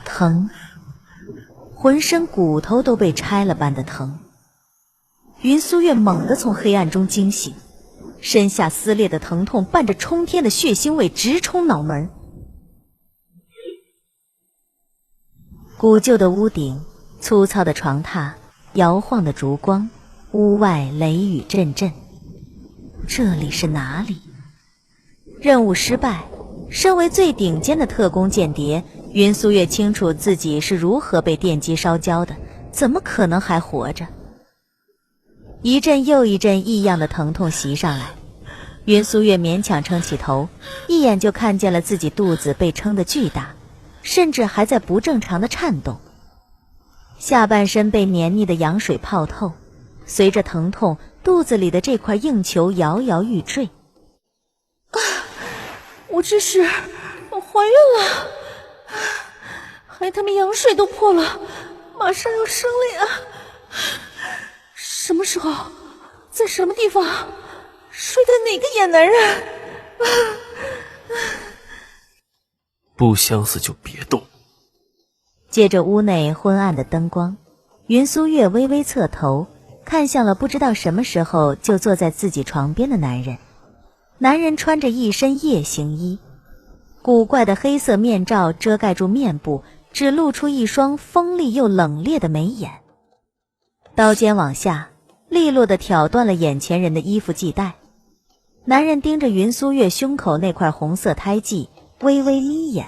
疼，浑身骨头都被拆了般的疼。云苏月猛地从黑暗中惊醒，身下撕裂的疼痛伴着冲天的血腥味直冲脑门。古旧的屋顶，粗糙的床榻，摇晃的烛光，屋外雷雨阵阵。这里是哪里？任务失败。身为最顶尖的特工间谍，云苏月清楚自己是如何被电击烧焦的，怎么可能还活着？一阵又一阵异样的疼痛袭上来，云苏月勉强撑起头，一眼就看见了自己肚子被撑得巨大，甚至还在不正常的颤动。下半身被黏腻的羊水泡透，随着疼痛，肚子里的这块硬球摇摇欲坠。我这是怀孕了，还他妈羊水都破了，马上要生了呀！什么时候，在什么地方，睡的哪个野男人？不想死就别动。借着屋内昏暗的灯光，云苏月微微侧头，看向了不知道什么时候就坐在自己床边的男人。男人穿着一身夜行衣，古怪的黑色面罩遮盖住面部，只露出一双锋利又冷冽的眉眼。刀尖往下，利落地挑断了眼前人的衣服系带。男人盯着云苏月胸口那块红色胎记，微微眯眼。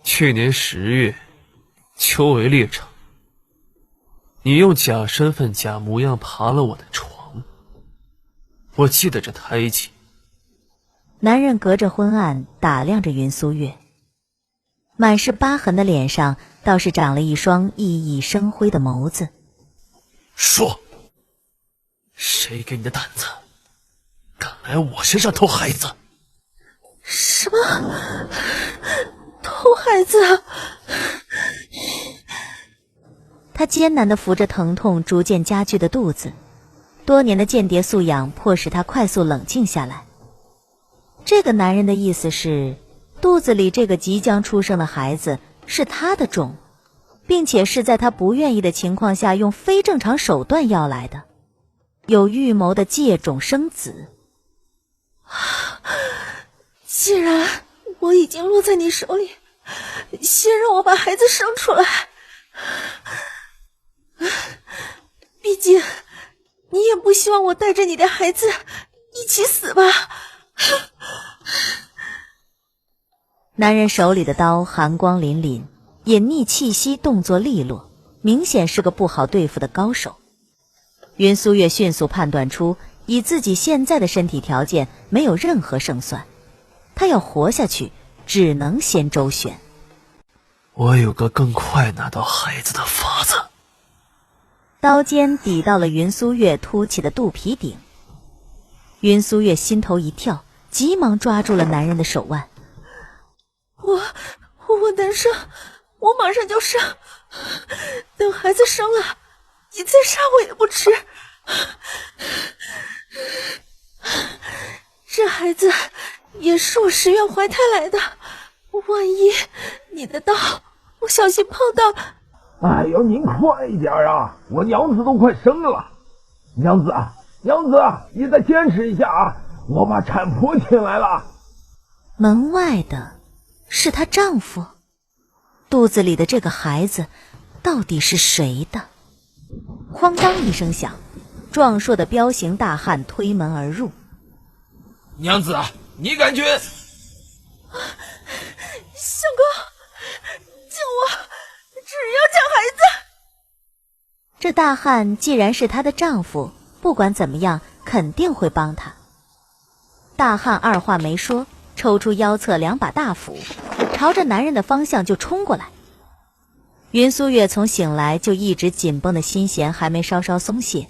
去年10月，秋围猎场，你用假身份假模样爬了我的床，我记得这胎记。男人隔着昏暗打量着云苏月，满是疤痕的脸上倒是长了一双熠熠生辉的眸子。说，谁给你的胆子，敢来我身上偷孩子？什么？偷孩子？他艰难地扶着疼痛逐渐加剧的肚子，多年的间谍素养迫使他快速冷静下来。这个男人的意思是，肚子里这个即将出生的孩子是他的种，并且是在他不愿意的情况下用非正常手段要来的，有预谋的借种生子。既然我已经落在你手里，先让我把孩子生出来。毕竟你也不希望我带着你的孩子一起死吧。男人手里的刀寒光凛凛，隐匿气息，动作利落，明显是个不好对付的高手。云苏月迅速判断出，以自己现在的身体条件没有任何胜算，他要活下去只能先周旋。我有个更快拿到孩子的法子。刀尖抵到了云苏月凸起的肚皮顶，云苏月心头一跳，急忙抓住了男人的手腕。我难生，我马上就生，等孩子生了，你再杀我也不迟。这孩子也是我10月怀胎来的，万一你的刀不小心碰到……哎呦，您快一点啊！我娘子都快生了。娘子，你再坚持一下啊！我把产婆请来了。门外的是她丈夫，肚子里的这个孩子到底是谁的？哐当一声响，壮硕的彪形大汉推门而入。娘子，你感觉？相公，救我！只要抢孩子！这大汉既然是她的丈夫，不管怎么样肯定会帮她。大汉二话没说，抽出腰侧2把大斧，朝着男人的方向就冲过来。云苏月从醒来就一直紧绷的心弦还没稍稍松懈，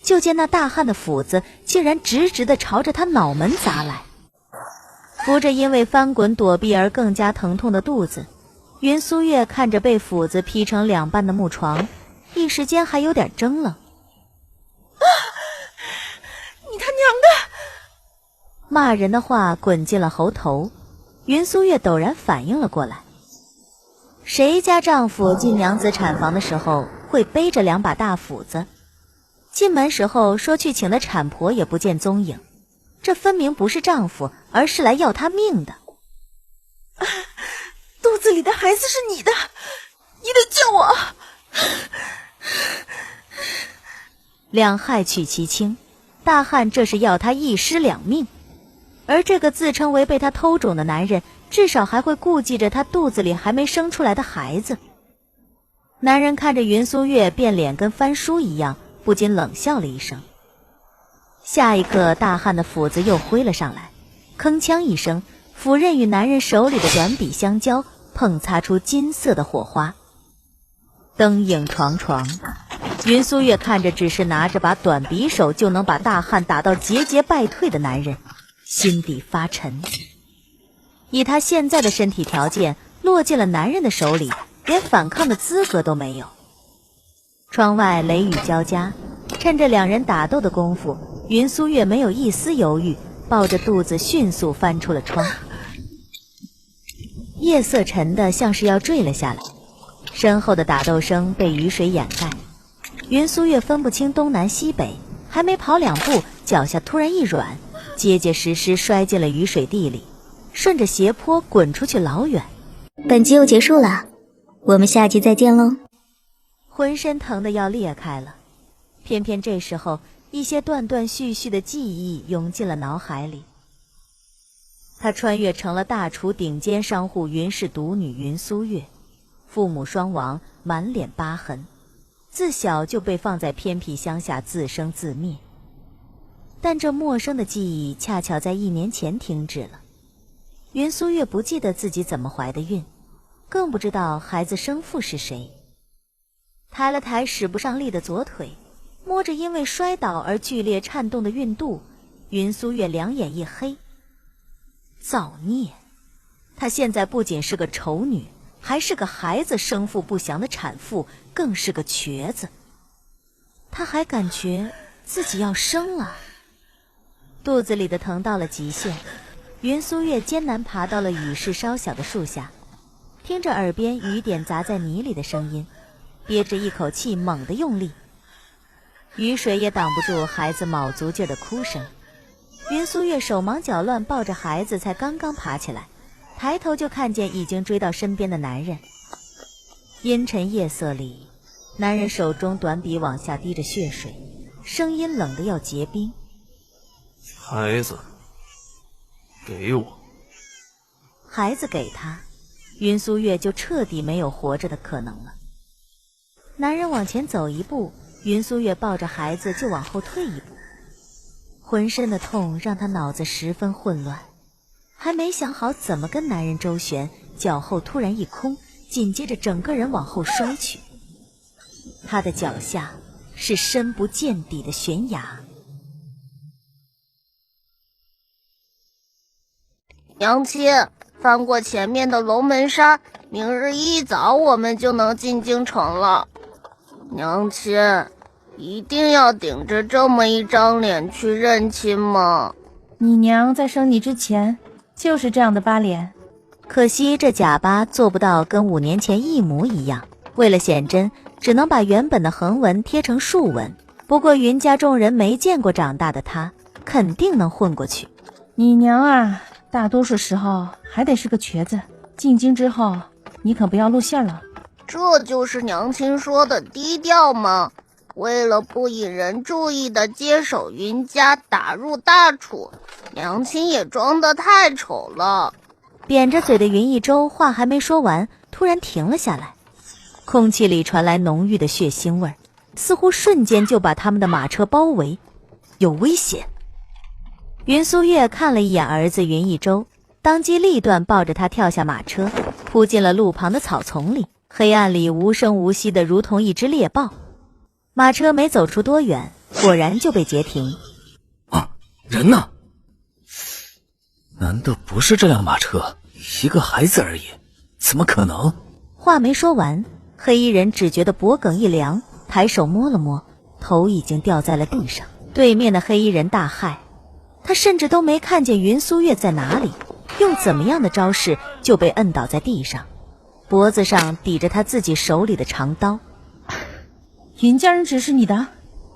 就见那大汉的斧子竟然直直地朝着他脑门砸来。扶着因为翻滚躲避而更加疼痛的肚子，云苏月看着被斧子劈成2半的木床，一时间还有点怔愣。你他娘的！骂人的话滚进了喉头，云苏月陡然反应了过来，谁家丈夫进娘子产房的时候会背着2把大斧子？进门时候说去请的产婆也不见踪影，这分明不是丈夫，而是来要她命的。肚子里的孩子是你的，你得救我！两害取其轻，大汉这是要他一尸两命。而这个自称为被他偷种的男人，至少还会顾忌着他肚子里还没生出来的孩子。男人看着云苏月变脸跟翻书一样，不禁冷笑了一声。下一刻，大汉的斧子又挥了上来，铿锵一声，斧刃与男人手里的短笔相交，碰擦出金色的火花。灯影幢幢，云苏月看着只是拿着把短匕首就能把大汉打到节节败退的男人，心底发沉。以他现在的身体条件，落进了男人的手里，连反抗的资格都没有。窗外雷雨交加，趁着两人打斗的功夫，云苏月没有一丝犹豫，抱着肚子迅速翻出了窗。夜色沉得像是要坠了下来，身后的打斗声被雨水掩盖，云苏月分不清东南西北，还没跑2步，脚下突然一软，结结实实摔进了雨水地里，顺着斜坡滚出去老远。本集又结束了，我们下集再见喽。浑身疼得要裂开了，偏偏这时候一些断断续续的记忆涌进了脑海里。他穿越成了大楚顶尖商户云氏独女云苏月，父母双亡，满脸疤痕，自小就被放在偏僻乡下自生自灭。但这陌生的记忆恰巧在1年前停止了。云苏月不记得自己怎么怀的孕，更不知道孩子生父是谁。抬了抬使不上力的左腿，摸着因为摔倒而剧烈颤动的孕肚，云苏月两眼一黑。造孽！她现在不仅是个丑女，还是个孩子生父不详的产妇，更是个瘸子。她还感觉自己要生了，肚子里的疼到了极限。云苏月艰难爬到了雨势稍小的树下，听着耳边雨点砸在泥里的声音，憋着一口气猛地用力，雨水也挡不住孩子卯足劲的哭声。云苏月手忙脚乱抱着孩子才刚刚爬起来，抬头就看见已经追到身边的男人。阴沉夜色里，男人手中短笔往下滴着血水，声音冷得要结冰。孩子给我。孩子给他，云苏月就彻底没有活着的可能了。男人往前走一步，云苏月抱着孩子就往后退一步，浑身的痛让他脑子十分混乱，还没想好怎么跟男人周旋，脚后突然一空，紧接着整个人往后摔去。他的脚下是深不见底的悬崖。娘亲，翻过前面的龙门山，明日一早我们就能进京城了。娘亲，一定要顶着这么一张脸去认亲吗？你娘在生你之前就是这样的疤脸，可惜这假疤做不到跟5年前一模一样，为了显真，只能把原本的横纹贴成竖纹。不过云家众人没见过长大的他，肯定能混过去。你娘啊，大多数时候还得是个瘸子。进京之后，你可不要露馅了。这就是娘亲说的低调吗？为了不引人注意的接手云家，打入大楚，娘亲也装得太丑了。扁着嘴的云一周话还没说完，突然停了下来，空气里传来浓郁的血腥味，似乎瞬间就把他们的马车包围，有危险。云苏月看了一眼儿子云一周，当机立断抱着他跳下马车，扑进了路旁的草丛里。黑暗里无声无息的如同一只猎豹。马车没走出多远，果然就被截停。啊，人呢？难道不是这辆马车？一个孩子而已，怎么可能？话没说完，黑衣人只觉得脖梗一凉，抬手摸了摸，头已经掉在了地上。对面的黑衣人大骇，他甚至都没看见云苏月在哪里，用怎么样的招式就被摁倒在地上，脖子上抵着他自己手里的长刀。云家人指示你的？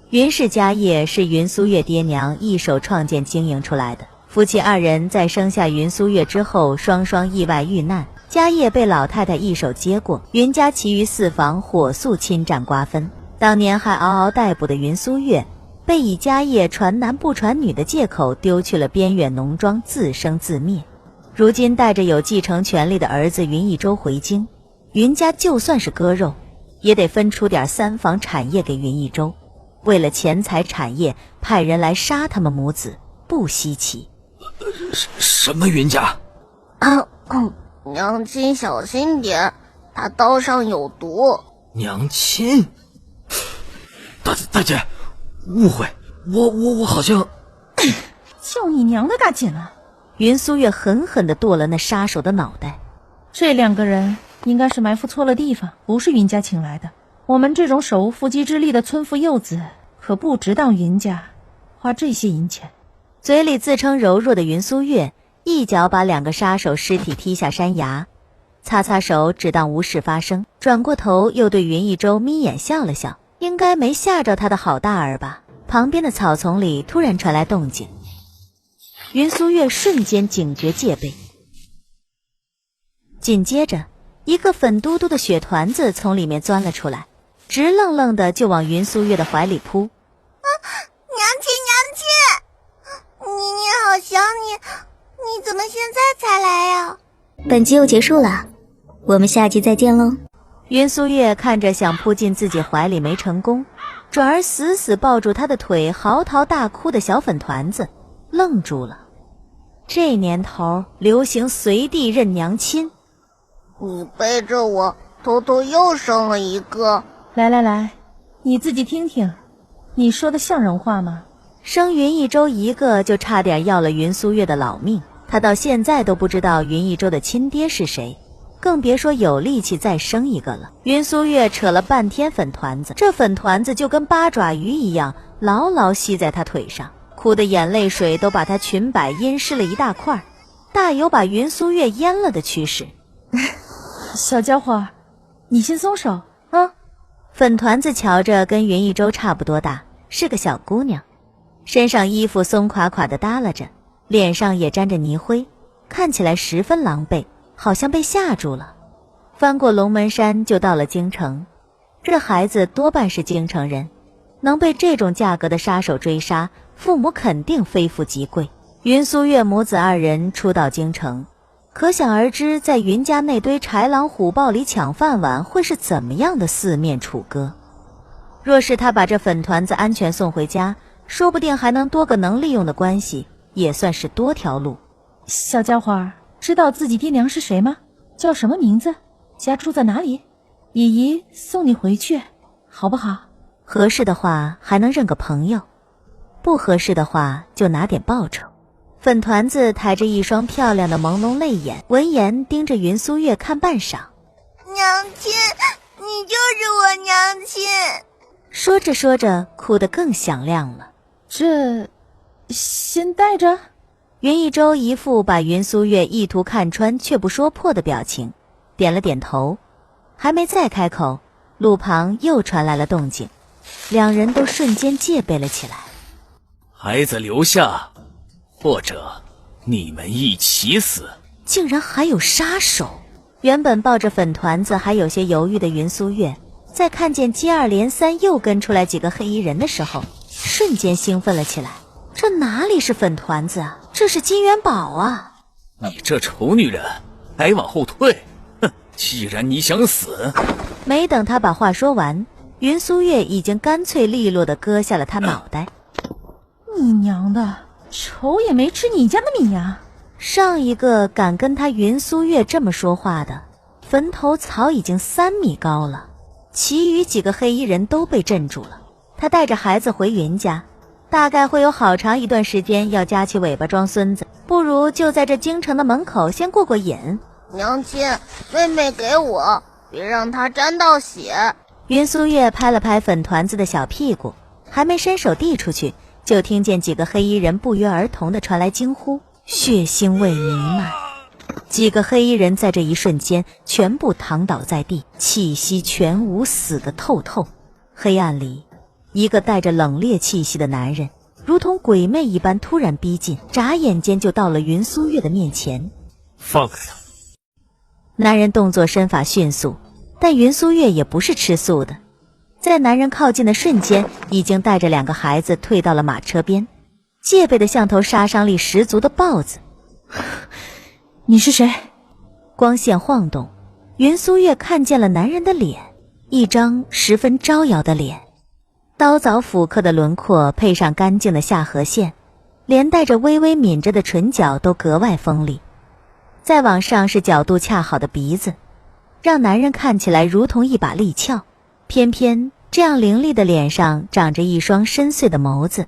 云氏家业是云苏月爹娘一手创建经营出来的，夫妻二人在生下云苏月之后双双意外遇难，家业被老太太一手接过，云家其余4房火速侵占瓜分。当年还嗷嗷待哺的云苏月被以家业传男不传女的借口丢去了边远农庄，自生自灭。如今带着有继承权利的儿子云一周回京，云家就算是割肉也得分出点3房产业给云一周，为了钱财产业派人来杀他们母子不稀奇。什么云家？娘亲小心点，他刀上有毒。娘亲？大姐，误会，我好像叫你娘的大姐呢！云苏月狠狠地剁了那杀手的脑袋。这2个人应该是埋伏错了地方，不是云家请来的。我们这种手无缚鸡之力的村妇幼子可不值当云家花这些银钱。嘴里自称柔弱的云苏月一脚把2个杀手尸体踢下山崖，擦擦手只当无事发生，转过头又对云一周眯眼笑了笑，应该没吓着他的好大儿吧。旁边的草丛里突然传来动静，云苏月瞬间警觉戒备，紧接着一个粉嘟嘟的血团子从里面钻了出来，直愣愣的就往云苏月的怀里扑。娘亲，你好想你怎么现在才来呀？本集又结束了，我们下集再见喽。云苏月看着想扑进自己怀里没成功，转而死死抱住他的腿嚎啕大哭的小粉团子，愣住了。这年头流行随地认娘亲，你背着我偷偷又生了一个。来，你自己听听，你说的像人话吗？生云一周一个就差点要了云苏月的老命，他到现在都不知道云一周的亲爹是谁，更别说有力气再生一个了。云苏月扯了半天粉团子，这粉团子就跟八爪鱼一样牢牢吸在他腿上，哭的眼泪水都把他裙摆阴湿了一大块，大有把云苏月淹了的趋势。小家伙，你先松手啊！粉团子瞧着跟云一周差不多大，是个小姑娘，身上衣服松垮垮的耷拉着，脸上也沾着泥灰，看起来十分狼狈，好像被吓住了。翻过龙门山就到了京城，这孩子多半是京城人，能被这种价格的杀手追杀，父母肯定非富即贵。云苏月母子2人初到京城，可想而知在云家那堆豺狼虎豹里抢饭碗会是怎么样的四面楚歌。若是他把这粉团子安全送回家，说不定还能多个能利用的关系，也算是多条路。小家伙，知道自己爹娘是谁吗？叫什么名字？家住在哪里？姨姨送你回去好不好？合适的话还能认个朋友，不合适的话就拿点报酬。粉团子抬着一双漂亮的朦胧泪眼，闻言盯着云苏月看半晌。娘亲，你就是我娘亲。说着说着哭得更响亮了。这先带着。云一周一副把云苏月意图看穿却不说破的表情，点了点头，还没再开口，路旁又传来了动静，2人都瞬间戒备了起来。孩子留下，或者你们一起死。竟然还有杀手！原本抱着粉团子还有些犹豫的云苏月，在看见接二连三又跟出来几个黑衣人的时候，瞬间兴奋了起来。这哪里是粉团子啊，这是金元宝啊！你这丑女人，还往后退！哼，既然你想死……没等他把话说完，云苏月已经干脆利落地割下了他脑袋。你娘的，瞅也没吃你家的米呀！上一个敢跟他云苏月这么说话的，坟头草已经3米高了，其余几个黑衣人都被镇住了。他带着孩子回云家，大概会有好长一段时间要夹起尾巴装孙子，不如就在这京城的门口先过过瘾。娘亲，妹妹给我，别让她沾到血。云苏月拍了拍粉团子的小屁股，还没伸手递出去，就听见几个黑衣人不约而同地传来惊呼，血腥味弥漫。几个黑衣人在这一瞬间全部躺倒在地，气息全无，死得透透。黑暗里，一个带着冷冽气息的男人如同鬼魅一般突然逼近，眨眼间就到了云苏月的面前。放开他！男人动作身法迅速，但云苏月也不是吃素的，在男人靠近的瞬间，已经带着2个孩子退到了马车边，戒备的像头杀伤力十足的豹子。你是谁？光线晃动，云苏月看见了男人的脸，一张十分招摇的脸，刀凿斧刻的轮廓配上干净的下颌线，连带着微微抿着的唇角都格外锋利。再往上是角度恰好的鼻子，让男人看起来如同一把利鞘。偏偏这样凌厉的脸上长着一双深邃的眸子，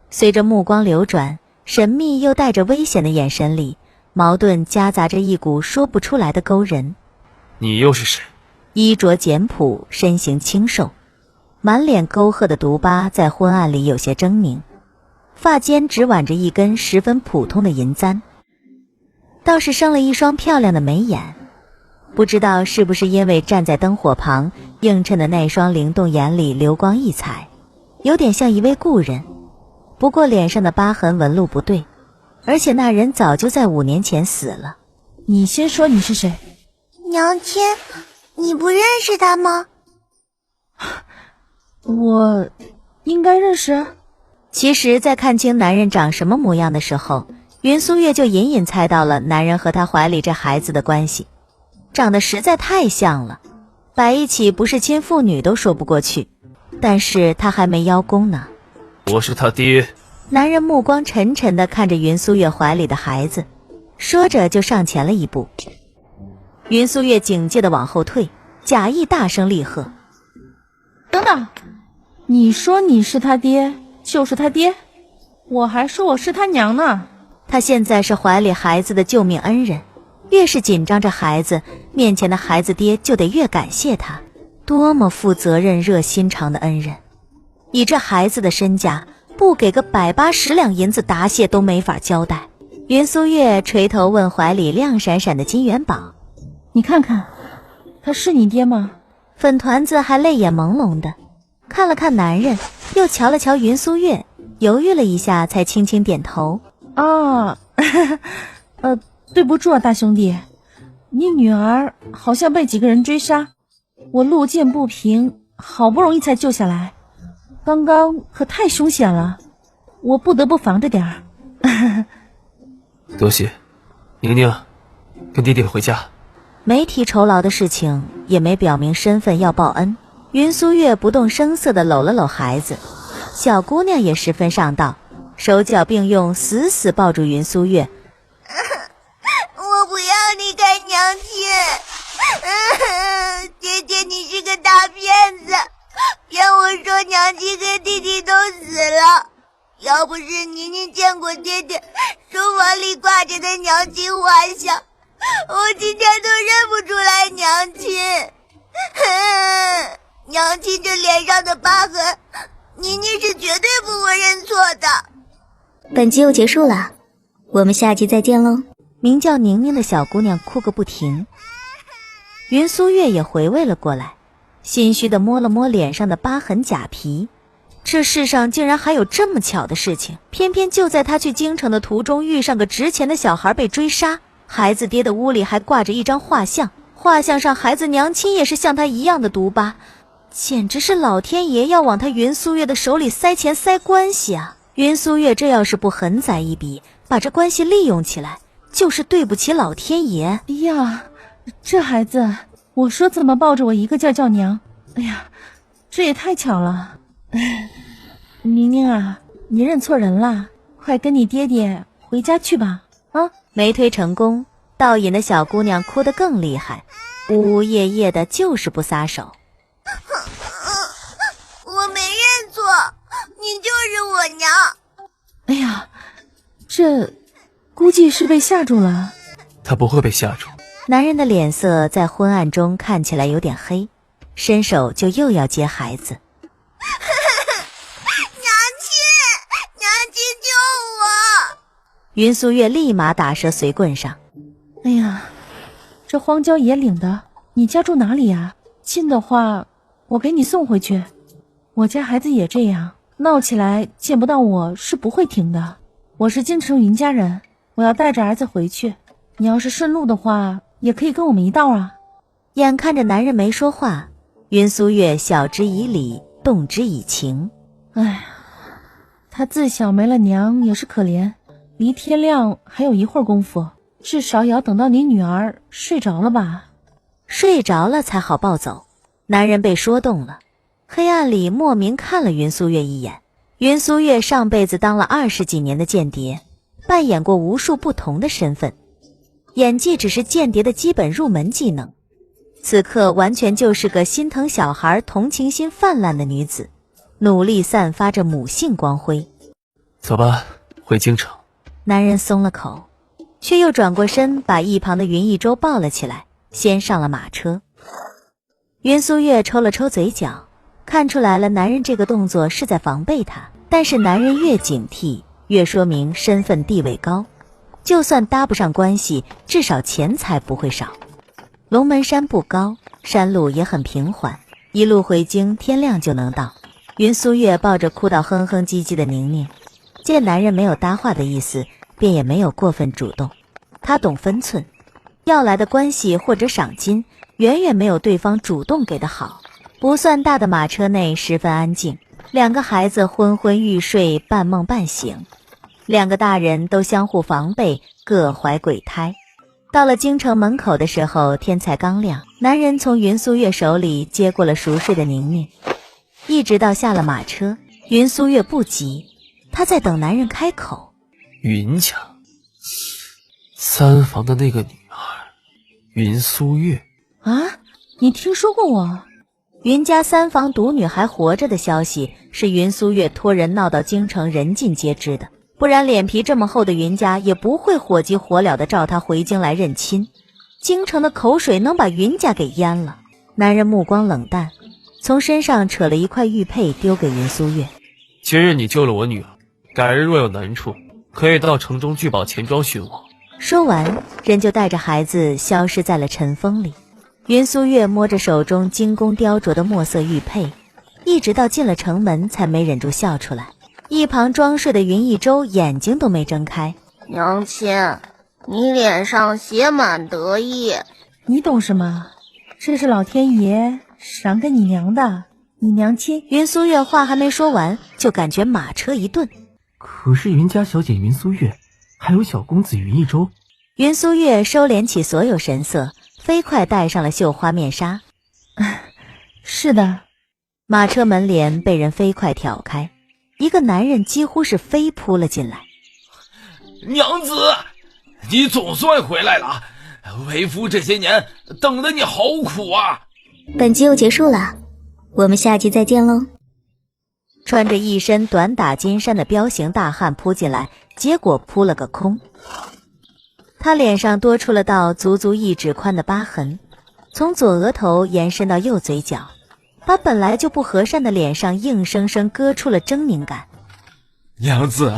随着目光流转，神秘又带着危险的眼神里，矛盾夹杂着一股说不出来的勾人。你又是谁？衣着简朴，身形清瘦，满脸沟壑的毒疤在昏暗里有些狰狞，发间只挽着一根十分普通的银簪，倒是生了一双漂亮的眉眼，不知道是不是因为站在灯火旁，映衬的那双灵动眼里流光溢彩，有点像一位故人。不过脸上的疤痕纹路不对，而且那人早就在5年前死了。你先说你是谁？娘亲，你不认识他吗？我应该认识。其实在看清男人长什么模样的时候，云苏月就隐隐猜到了男人和他怀里这孩子的关系，长得实在太像了，摆一起不是亲父女都说不过去。但是他还没邀功呢。我是他爹。男人目光沉沉地看着云苏月怀里的孩子，说着就上前了一步。云苏月警戒地往后退，假意大声厉喝：等等，你说你是他爹就是他爹，我还说我是他娘呢。他现在是怀里孩子的救命恩人，越是紧张着孩子，面前的孩子爹就得越感谢他，多么负责任热心肠的恩人。以这孩子的身价，不给个180两银子答谢都没法交代。云苏月垂头问怀里亮闪闪的金元宝：你看看，他是你爹吗？粉团子还泪眼朦胧的看了看男人，又瞧了瞧云苏月，犹豫了一下才轻轻点头。啊对不住啊，大兄弟，你女儿好像被几个人追杀，我路见不平，好不容易才救下来，刚刚可太凶险了，我不得不防着点儿。多谢，宁宁，跟爹爹回家。没提酬劳的事情，也没表明身份要报恩。云苏月不动声色地搂了搂孩子，小姑娘也十分上道，手脚并用，死死抱住云苏月。我不要离开娘亲。爹爹，你是个大骗子，骗我说娘亲和弟弟都死了。要不是宁宁见过爹爹书房里挂着的娘亲画像，我今天都认不出来娘亲。娘亲这脸上的疤痕，宁宁是绝对不会认错的。本集又结束了，我们下集再见喽。名叫宁宁的小姑娘哭个不停，云苏月也回味了过来，心虚地摸了摸脸上的疤痕假皮。这世上竟然还有这么巧的事情，偏偏就在他去京城的途中遇上个值钱的小孩被追杀，孩子爹的屋里还挂着一张画像，画像上孩子娘亲也是像他一样的毒疤，简直是老天爷要往他云苏月的手里塞钱塞关系啊！云苏月这要是不狠宰一笔，把这关系利用起来，就是对不起老天爷。哎呀，这孩子，我说怎么抱着我一个劲儿叫娘，哎呀，这也太巧了。宁宁啊，你认错人了，快跟你爹爹回家去吧。啊，没推成功，倒引的小姑娘哭得更厉害，呜呜咽咽的，就是不撒手。我没认错，你就是我娘。哎呀，这估计是被吓住了。他不会被吓住。男人的脸色在昏暗中看起来有点黑，伸手就又要接孩子。娘亲救我！云苏月立马打蛇随棍上，哎呀，这荒郊野岭的，你家住哪里呀？近的话，我给你送回去。我家孩子也这样，闹起来见不到我是不会停的。我是京城云家人，我要带着儿子回去。你要是顺路的话，也可以跟我们一道啊。眼看着男人没说话，云苏月晓之以理，动之以情。哎呀，他自小没了娘也是可怜，离天亮还有一会儿功夫，至少也要等到你女儿睡着了吧。睡着了才好抱走。男人被说动了，黑暗里莫名看了云苏月一眼。云苏月上辈子当了20几年的间谍，扮演过无数不同的身份，演技只是间谍的基本入门技能。此刻完全就是个心疼小孩、同情心泛滥的女子，努力散发着母性光辉。走吧，回京城。男人松了口，却又转过身把一旁的云一舟抱了起来，先上了马车。云苏月抽了抽嘴角，看出来了男人这个动作是在防备他，但是男人越警惕越说明身份地位高，就算搭不上关系，至少钱财不会少。龙门山不高，山路也很平缓，一路回京天亮就能到。云苏月抱着哭到哼哼唧唧的宁宁，见男人没有搭话的意思，便也没有过分主动。他懂分寸，要来的关系或者赏金远远没有对方主动给的好。不算大的马车内十分安静，两个孩子昏昏欲睡，半梦半醒，两个大人都相互防备，各怀鬼胎。到了京城门口的时候，天才刚亮，男人从云苏月手里接过了熟睡的宁宁，一直到下了马车。云苏月不急，他在等男人开口。云家三房的那个女儿云苏月啊，你听说过我？云家三房独女还活着的消息是云苏月托人闹到京城人尽皆知的，不然脸皮这么厚的云家也不会火急火燎地召他回京来认亲。京城的口水能把云家给淹了。男人目光冷淡，从身上扯了一块玉佩丢给云苏月。今日你救了我女儿，改日若有难处，可以到城中聚宝钱庄寻我。说完，人就带着孩子消失在了尘风里。云苏月摸着手中精工雕琢的墨色玉佩，一直到进了城门才没忍住笑出来。一旁装睡的云一舟眼睛都没睁开。娘亲，你脸上写满得意。你懂什么？这是老天爷赏给你娘的，你娘亲。云苏月话还没说完，就感觉马车一顿。可是云家小姐云苏月，还有小公子云一舟。云苏月收敛起所有神色，飞快戴上了绣花面纱。是的。马车门帘被人飞快挑开，一个男人几乎是飞扑了进来。娘子，你总算回来了，为夫这些年等得你好苦啊。本集又结束了，我们下集再见喽。穿着一身短打金衫的彪形大汉扑进来，结果扑了个空。他脸上多出了道足足1指宽的疤痕，从左额头延伸到右嘴角，把本来就不和善的脸上硬生生割出了狰狞感。娘子，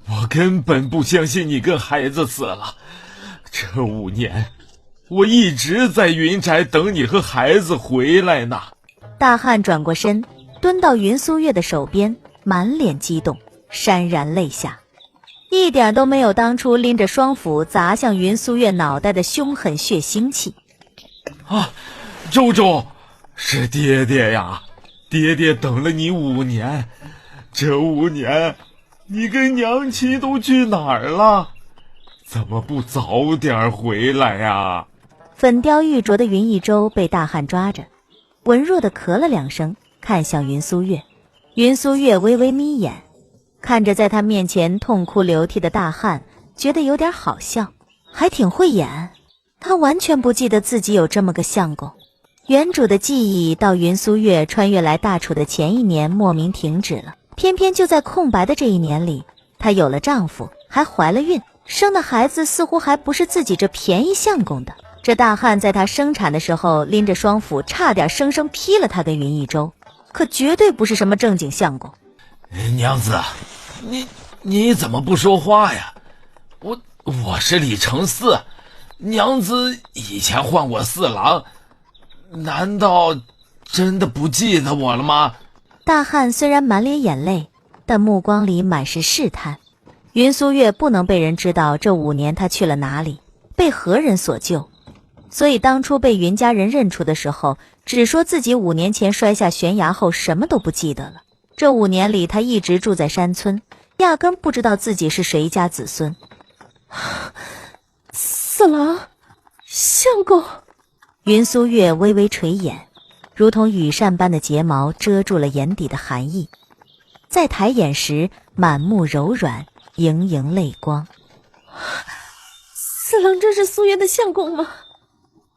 我根本不相信你跟孩子死了。这5年，我一直在云宅等你和孩子回来呢。大汉转过身，蹲到云苏月的手边，满脸激动，潸然泪下，一点都没有当初拎着双斧砸向云苏月脑袋的凶狠血腥气。啊，周周，是爹爹呀！爹爹等了你5年，这5年，你跟娘亲都去哪儿了？怎么不早点回来呀？粉雕玉琢的云一舟被大汉抓着，文弱的咳了2声，看向云苏月。云苏月微微眯眼，看着在他面前痛哭流涕的大汉，觉得有点好笑，还挺会演。他完全不记得自己有这么个相公。原主的记忆到云苏月穿越来大楚的前1年莫名停止了，偏偏就在空白的这1年里，她有了丈夫，还怀了孕，生的孩子似乎还不是自己这便宜相公的。这大汉在她生产的时候拎着双斧，差点生生劈了她跟云一舟，可绝对不是什么正经相公。娘子，你怎么不说话呀？我是李承嗣，娘子以前换过4郎，难道真的不记得我了吗？大汉虽然满脸眼泪，但目光里满是试探。云苏月不能被人知道这5年他去了哪里，被何人所救，所以当初被云家人认出的时候，只说自己5年前摔下悬崖后什么都不记得了。这5年里他一直住在山村，压根不知道自己是谁家子孙。4郎，相公。云苏月微微垂眼，如同羽扇般的睫毛遮住了眼底的寒意，在抬眼时满目柔软，盈盈泪光。4郎真是苏月的相公吗？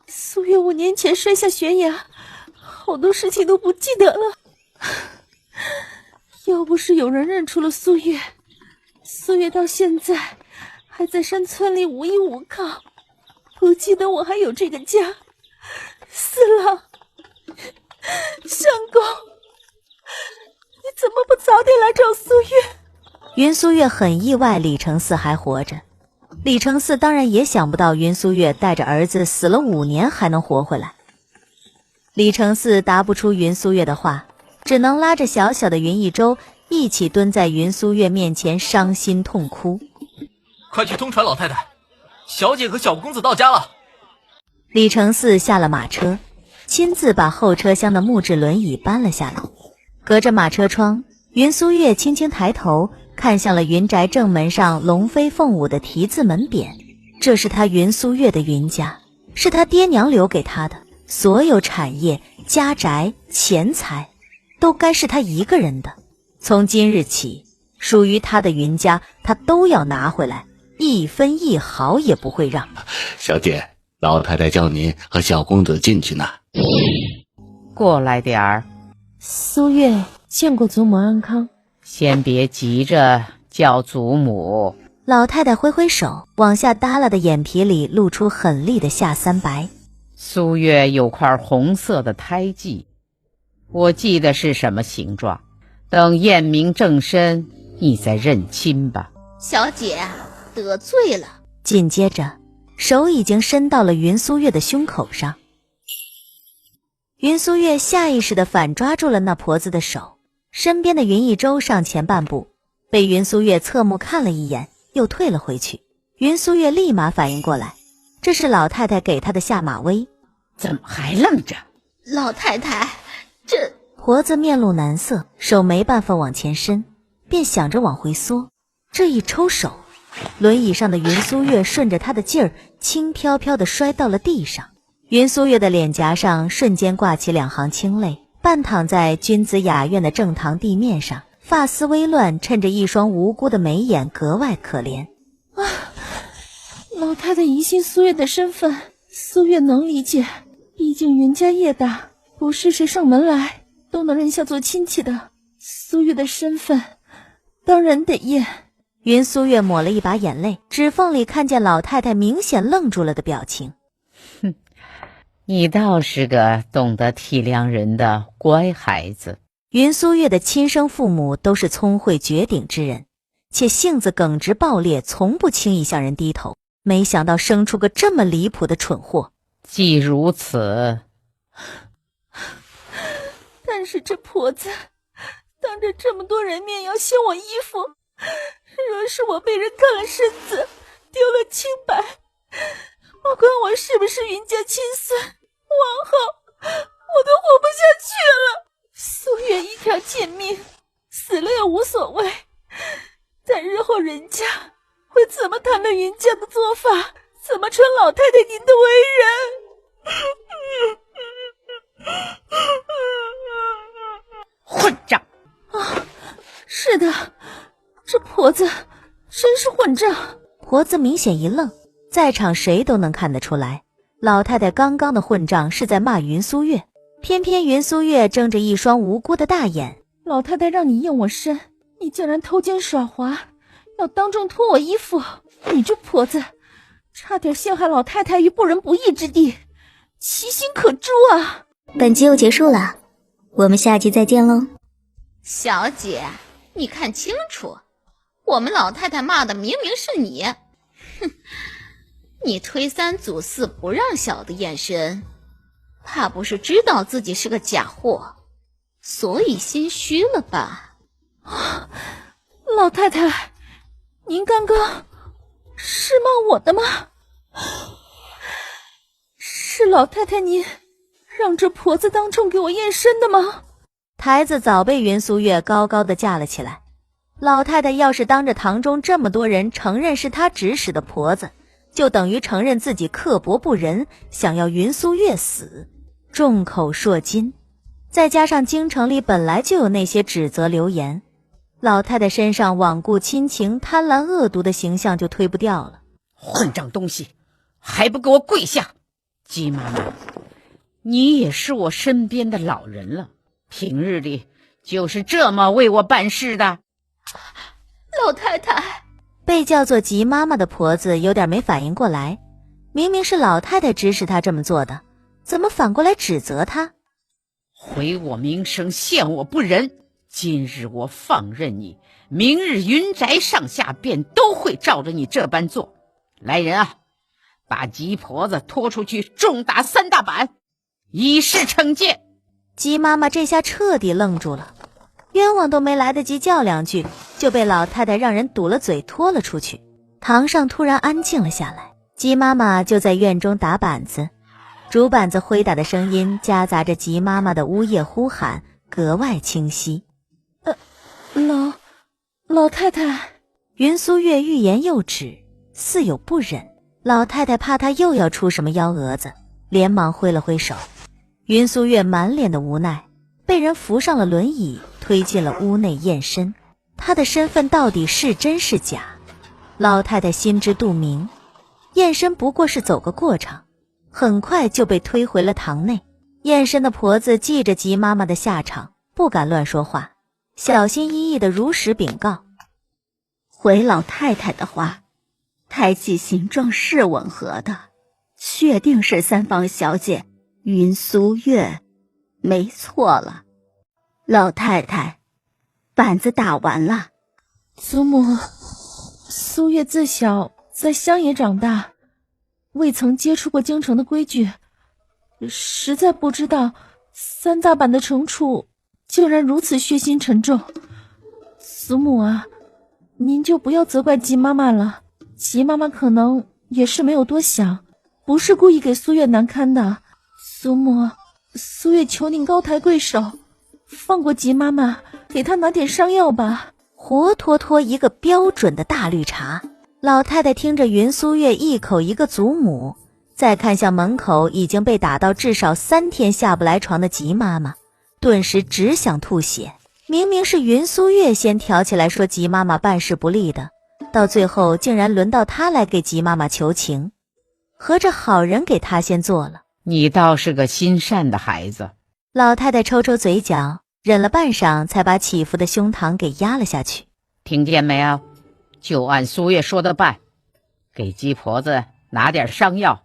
苏月5年前摔下悬崖，好多事情都不记得了。要不是有人认出了苏月，苏月到现在还在山村里无依无靠，不记得我还有这个家。4郎，相公，你怎么不早点来找苏月？云苏月很意外李承嗣还活着，李承嗣当然也想不到云苏月带着儿子死了5年还能活回来。李承嗣答不出云苏月的话，只能拉着小小的云一舟一起蹲在云苏月面前伤心痛哭。快去通传老太太，小姐和小公子到家了。李承嗣下了马车，亲自把后车厢的木质轮椅搬了下来。隔着马车窗，云苏月轻轻抬头看向了云宅正门上龙飞凤舞的题字门匾，这是他云苏月的云家，是他爹娘留给他的，所有产业、家宅、钱财都该是他一个人的。从今日起，属于他的云家他都要拿回来，一分一毫也不会让。小姐，老太太叫您和小公子进去呢。过来点儿。苏月见过祖母安康。先别急着叫祖母。老太太挥挥手，往下耷拉的眼皮里露出狠厉的下3白。苏月有块红色的胎记，我记得是什么形状，等验明正身你再认亲吧。小姐得罪了。紧接着手已经伸到了云苏月的胸口上，云苏月下意识地反抓住了那婆子的手，身边的云一舟上前半步，被云苏月侧目看了一眼，又退了回去。云苏月立马反应过来，这是老太太给她的下马威。怎么还愣着？老太太，这……婆子面露难色，手没办法往前伸，便想着往回缩。这一抽手，轮椅上的云苏月顺着她的劲儿，轻飘飘地摔到了地上。云苏月的脸颊上瞬间挂起2行清泪，半躺在君子雅苑的正堂地面上，发丝微乱，衬着一双无辜的眉眼，格外可怜。老太太疑心苏月的身份，苏月能理解，毕竟云家业大，不是谁上门来都能认下做亲戚的。苏月的身份当然得验。云苏月抹了一把眼泪，指缝里看见老太太明显愣住了的表情。哼，你倒是个懂得体谅人的乖孩子。云苏月的亲生父母都是聪慧绝顶之人，且性子耿直暴烈，从不轻易向人低头。没想到生出个这么离谱的蠢货。既如此，但是这婆子当着这么多人面要掀我衣服，若是我被人看了身子，丢了清白，不管我是不是云家亲孙，往后我都活不下去了。苏月一条贱命，死了也无所谓，但日后人家会怎么谈论云家的做法，怎么传老太太您的为人？混账！是的，这婆子真是混账。婆子明显一愣，在场谁都能看得出来，老太太刚刚的混账是在骂云苏月，偏偏云苏月睁着一双无辜的大眼。老太太让你验我身，你竟然偷奸耍滑，要当众脱我衣服，你这婆子差点陷害老太太于不仁不义之地，其心可诛啊！本集又结束了，我们下集再见喽。小姐，你看清楚，我们老太太骂的明明是你。哼，你推三阻四不让小的验身，怕不是知道自己是个假货，所以心虚了吧？老太太，您刚刚是骂我的吗？是老太太您让这婆子当众给我验身的吗？台子早被云苏月高高的架了起来。老太太要是当着堂中这么多人承认是她指使的婆子，就等于承认自己刻薄不仁，想要云苏月死，众口铄金。再加上京城里本来就有那些指责流言，老太太身上罔顾亲情、贪婪恶毒的形象就推不掉了。混账东西，还不给我跪下！姬妈妈，你也是我身边的老人了，平日里就是这么为我办事的。老太太，被叫做吉妈妈的婆子有点没反应过来，明明是老太太指使她这么做的，怎么反过来指责她？毁我名声，陷我不仁，今日我放任你，明日云宅上下便都会照着你这般做。来人啊，把吉婆子拖出去重打3大板，以示惩戒。吉妈妈这下彻底愣住了，冤枉都没来得及叫两句，就被老太太让人堵了嘴拖了出去。堂上突然安静了下来，吉妈妈就在院中打板子，竹板子挥打的声音夹杂着吉妈妈的呜咽呼喊，格外清晰。老太太。云苏月欲言又止，似有不忍。老太太怕她又要出什么幺蛾子，连忙挥了挥手。云苏月满脸的无奈，被人扶上了轮椅，推进了屋内验身。她的身份到底是真是假？老太太心知肚明，验身不过是走个过场，很快就被推回了堂内。验身的婆子记着吉妈妈的下场，不敢乱说话，小心翼翼地如实禀告。回老太太的话，胎记形状是吻合的，确定是三房小姐云苏月，没错了。老太太，板子打完了。祖母，苏月自小在乡野长大，未曾接触过京城的规矩，实在不知道3大板的惩处竟然如此血腥沉重。祖母啊，您就不要责怪吉妈妈了，吉妈妈可能也是没有多想，不是故意给苏月难堪的。祖母，苏月求您高抬贵手，放过吉妈妈，给她拿点伤药吧。活脱脱一个标准的大绿茶。老太太听着云苏月一口一个祖母，再看向门口已经被打到至少3天下不来床的吉妈妈，顿时只想吐血。明明是云苏月先挑起来说吉妈妈办事不力的，到最后竟然轮到她来给吉妈妈求情，合着好人给她先做了。你倒是个心善的孩子。老太太抽抽嘴角，忍了半晌，才把起伏的胸膛给压了下去。听见没有？就按苏月说的办，给鸡婆子拿点伤药，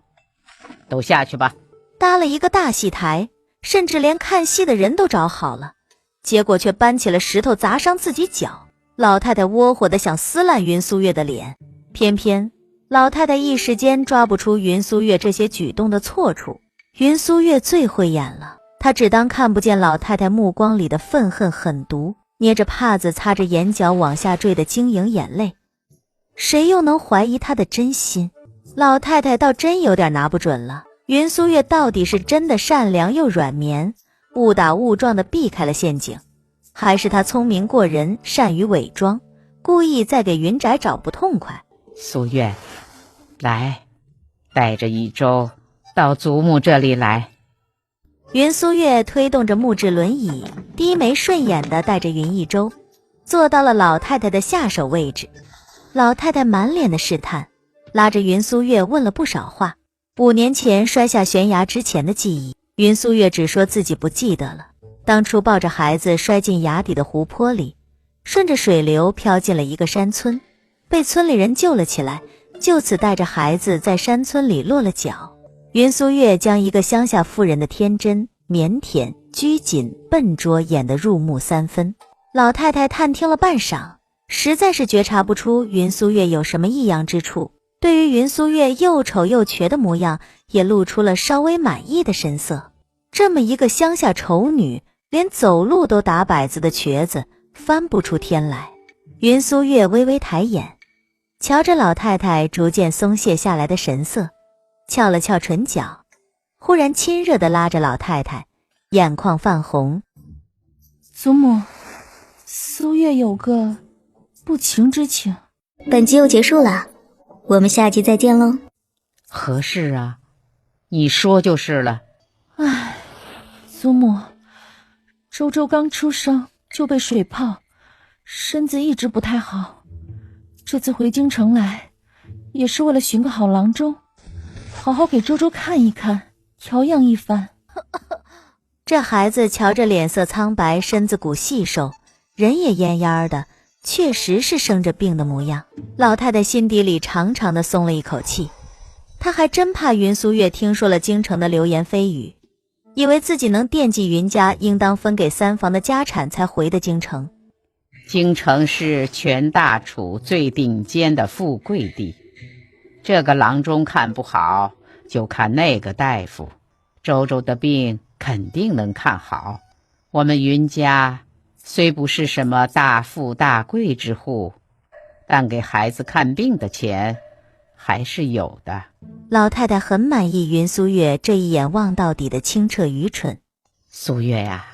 都下去吧。搭了一个大戏台，甚至连看戏的人都找好了，结果却搬起了石头砸伤自己脚。老太太窝火的想撕烂云苏月的脸，偏偏老太太一时间抓不出云苏月这些举动的错处。云苏月最会演了，她只当看不见老太太目光里的愤恨狠毒，捏着帕子擦着眼角往下坠的晶莹眼泪。谁又能怀疑她的真心？老太太倒真有点拿不准了，云苏月到底是真的善良又软绵，误打误撞地避开了陷阱，还是她聪明过人，善于伪装，故意在给云宅找不痛快？苏月，来，带着一周到祖母这里来。云苏月推动着木质轮椅，低眉顺眼地带着云一周坐到了老太太的下手位置。老太太满脸的试探，拉着云苏月问了不少话。5年前摔下悬崖之前的记忆，云苏月只说自己不记得了。当初抱着孩子摔进崖底的湖泊里，顺着水流飘进了一个山村，被村里人救了起来，就此带着孩子在山村里落了脚。云苏月将一个乡下妇人的天真、腼腆、拘谨、笨拙演得入木3分。老太太探听了半晌，实在是觉察不出云苏月有什么异样之处，对于云苏月又丑又瘸的模样，也露出了稍微满意的神色。这么一个乡下丑女，连走路都打摆子的瘸子，翻不出天来。云苏月微微抬眼，瞧着老太太逐渐松懈下来的神色，翘了翘唇角，忽然亲热地拉着老太太，眼眶泛红。祖母，苏月有个不情之请。本集又结束了，我们下集再见喽。何事啊？你说就是了。唉，祖母，周周刚出生就被水泡，身子一直不太好。这次回京城来，也是为了寻个好郎中，好好给周周看一看，调养一番。这孩子瞧着脸色苍白，身子骨细瘦，人也蔫蔫的，确实是生着病的模样。老太太心底里长长的松了一口气，她还真怕云苏月听说了京城的流言蜚语，以为自己能惦记云家应当分给三房的家产才回的京城。京城是全大楚最顶尖的富贵地，这个郎中看不好，就看那个大夫，周周的病肯定能看好。我们云家虽不是什么大富大贵之户，但给孩子看病的钱还是有的。老太太很满意云苏月这一眼望到底的清澈愚蠢。苏月呀，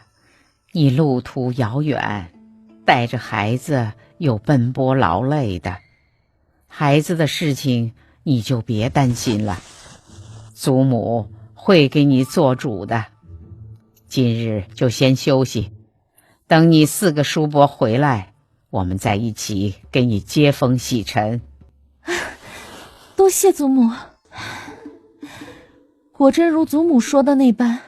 你路途遥远，带着孩子又奔波劳累的，孩子的事情你就别担心了，祖母会给你做主的。今日就先休息，等你4个叔伯回来，我们再一起给你接风洗尘。多谢祖母。果真如祖母说的那般，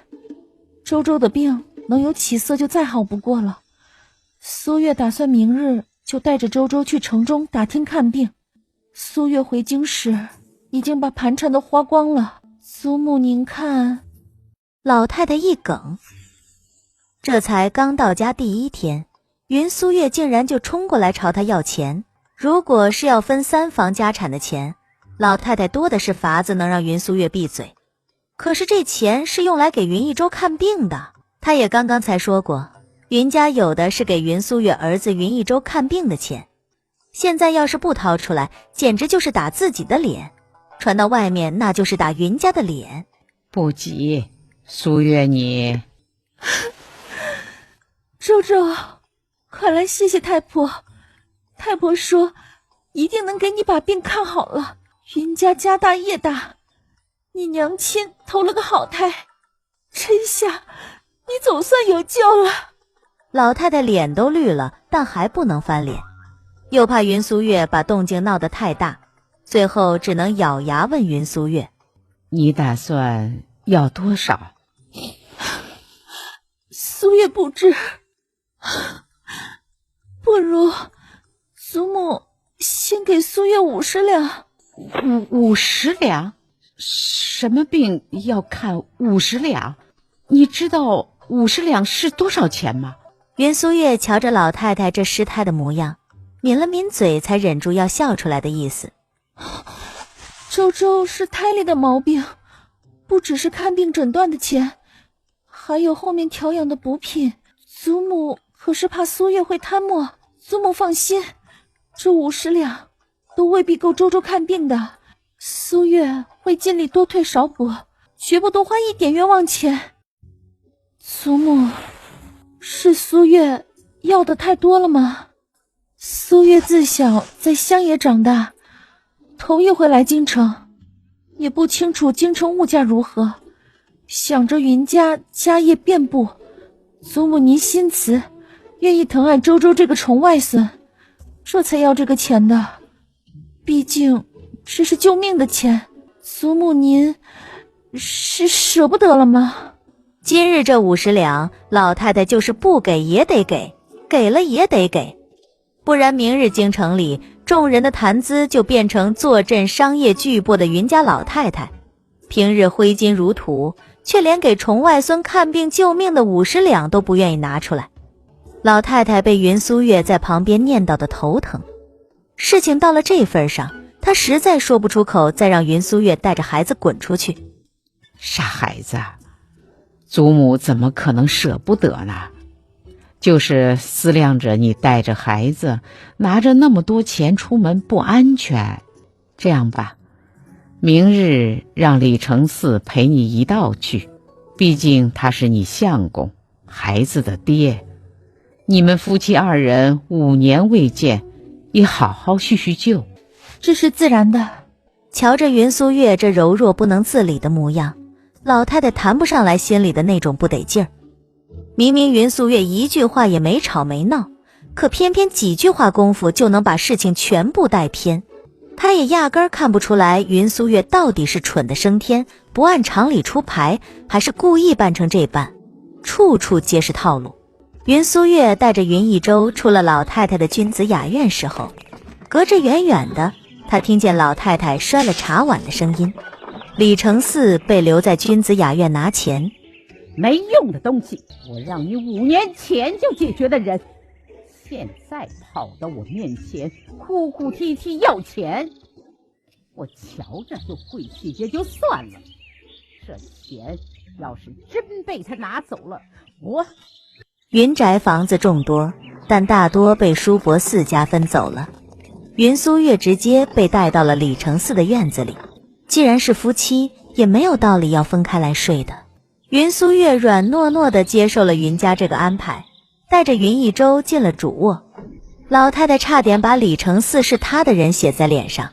周周的病能有起色就再好不过了。苏月打算明日就带着周周去城中打听看病。苏月回京时已经把盘缠都花光了，祖母您看。老太太一梗，这才刚到家第1天，云苏月竟然就冲过来朝她要钱。如果是要分3房家产的钱，老太太多的是法子能让云苏月闭嘴。可是这钱是用来给云一周看病的，她也刚刚才说过，云家有的是给云苏月儿子云一周看病的钱，现在要是不掏出来，简直就是打自己的脸，传到外面那就是打云家的脸。不急，苏月你周周，快来谢谢太婆。太婆说一定能给你把病看好了。云家家大业大，你娘亲投了个好胎，这下你总算有救了。老太太脸都绿了，但还不能翻脸，又怕云苏月把动静闹得太大，最后只能咬牙问云苏月：你打算要多少？苏月不知，不如祖母先给苏月50两。50两？什么病要看50两？你知道50两是多少钱吗？云苏月瞧着老太太这失态的模样，抿了抿嘴，才忍住要笑出来的意思。周周是胎里的毛病，不只是看病诊断的钱，还有后面调养的补品。祖母可是怕苏月会贪墨，祖母放心，这50两都未必够周周看病的。苏月会尽力多退少补，绝不多花一点冤枉钱。祖母，是苏月要的太多了吗？苏月自小在乡野长大，头一回来京城，也不清楚京城物价如何，想着云家家业遍布，祖母您心慈，愿意疼爱周周这个宠外孙，这才要这个钱的。毕竟这是救命的钱，祖母您是舍不得了吗？今日这50两，老太太就是不给也得给，给了也得给，不然明日京城里众人的谈资就变成坐镇商业巨擘的云家老太太，平日挥金如土，却连给宠外孙看病救命的50两都不愿意拿出来。老太太被云苏月在旁边念叨的头疼，事情到了这份上，他实在说不出口，再让云苏月带着孩子滚出去。傻孩子，祖母怎么可能舍不得呢？就是思量着你带着孩子拿着那么多钱出门不安全。这样吧，明日让李承嗣陪你一道去，毕竟他是你相公，孩子的爹。你们夫妻二人5年未见，也好好叙叙旧。这是自然的。瞧着云苏月这柔弱不能自理的模样，老太太谈不上来心里的那种不得劲儿。明明云苏月一句话也没吵没闹，可偏偏几句话功夫就能把事情全部带偏。她也压根儿看不出来云苏月到底是蠢得升天，不按常理出牌，还是故意扮成这般，处处皆是套路。云苏月带着云一舟出了老太太的君子雅苑时候，隔着远远的，她听见老太太摔了茶碗的声音。李承嗣被留在君子雅苑拿钱。没用的东西，我让你5年前就解决的人，现在跑到我面前哭哭啼啼要钱，我瞧着就会谢也就算了，这钱要是真被他拿走了，我……云宅房子众多，但大多被叔伯4家分走了。云苏月直接被带到了李承嗣的院子里，既然是夫妻，也没有道理要分开来睡的。云苏月软糯糯地接受了云家这个安排，带着云一舟进了主卧。老太太差点把李承嗣是她的人写在脸上，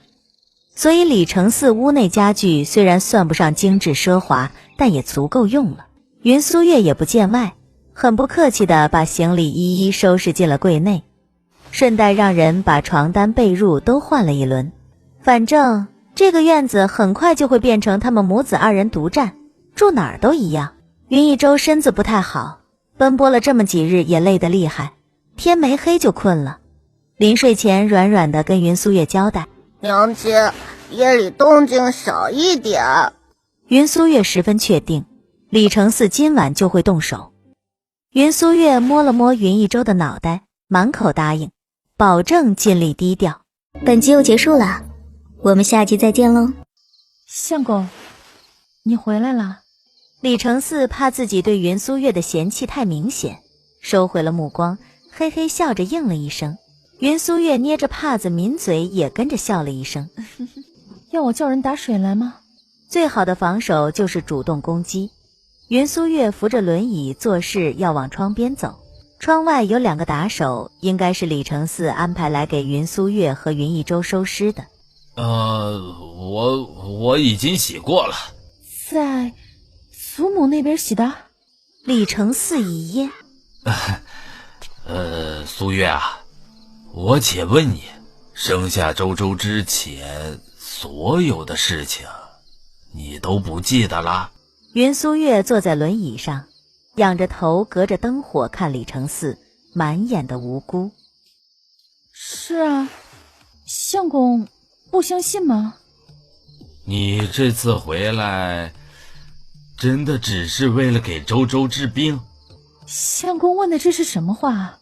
所以李承嗣屋内家具虽然算不上精致奢华，但也足够用了。云苏月也不见外，很不客气地把行李一一收拾进了柜内，顺带让人把床单被褥都换了一轮。反正这个院子很快就会变成他们母子2人独占，住哪儿都一样。云一舟身子不太好，奔波了这么几日也累得厉害，天没黑就困了。临睡前软软地跟云苏月交代：娘亲，夜里动静小一点。云苏月十分确定李承嗣今晚就会动手。云苏月摸了摸云一舟的脑袋，满口答应，保证尽力低调。本集又结束了，我们下集再见喽。相公，你回来了。李承嗣怕自己对云苏月的嫌弃太明显，收回了目光，嘿嘿笑着应了一声。云苏月捏着帕子抿嘴，也跟着笑了一声。要我叫人打水来吗？最好的防守就是主动攻击。云苏月扶着轮椅做事要往窗边走，窗外有2个打手，应该是李承嗣安排来给云苏月和云一舟收尸的。我已经洗过了。在祖母那边洗的？李承嗣一噎。苏月啊，我且问你，生下周周之前所有的事情你都不记得啦？云苏月坐在轮椅上，仰着头隔着灯火看李承嗣，满眼的无辜。是啊，相公不相信吗？你这次回来真的只是为了给周周治病？相公问的这是什么话？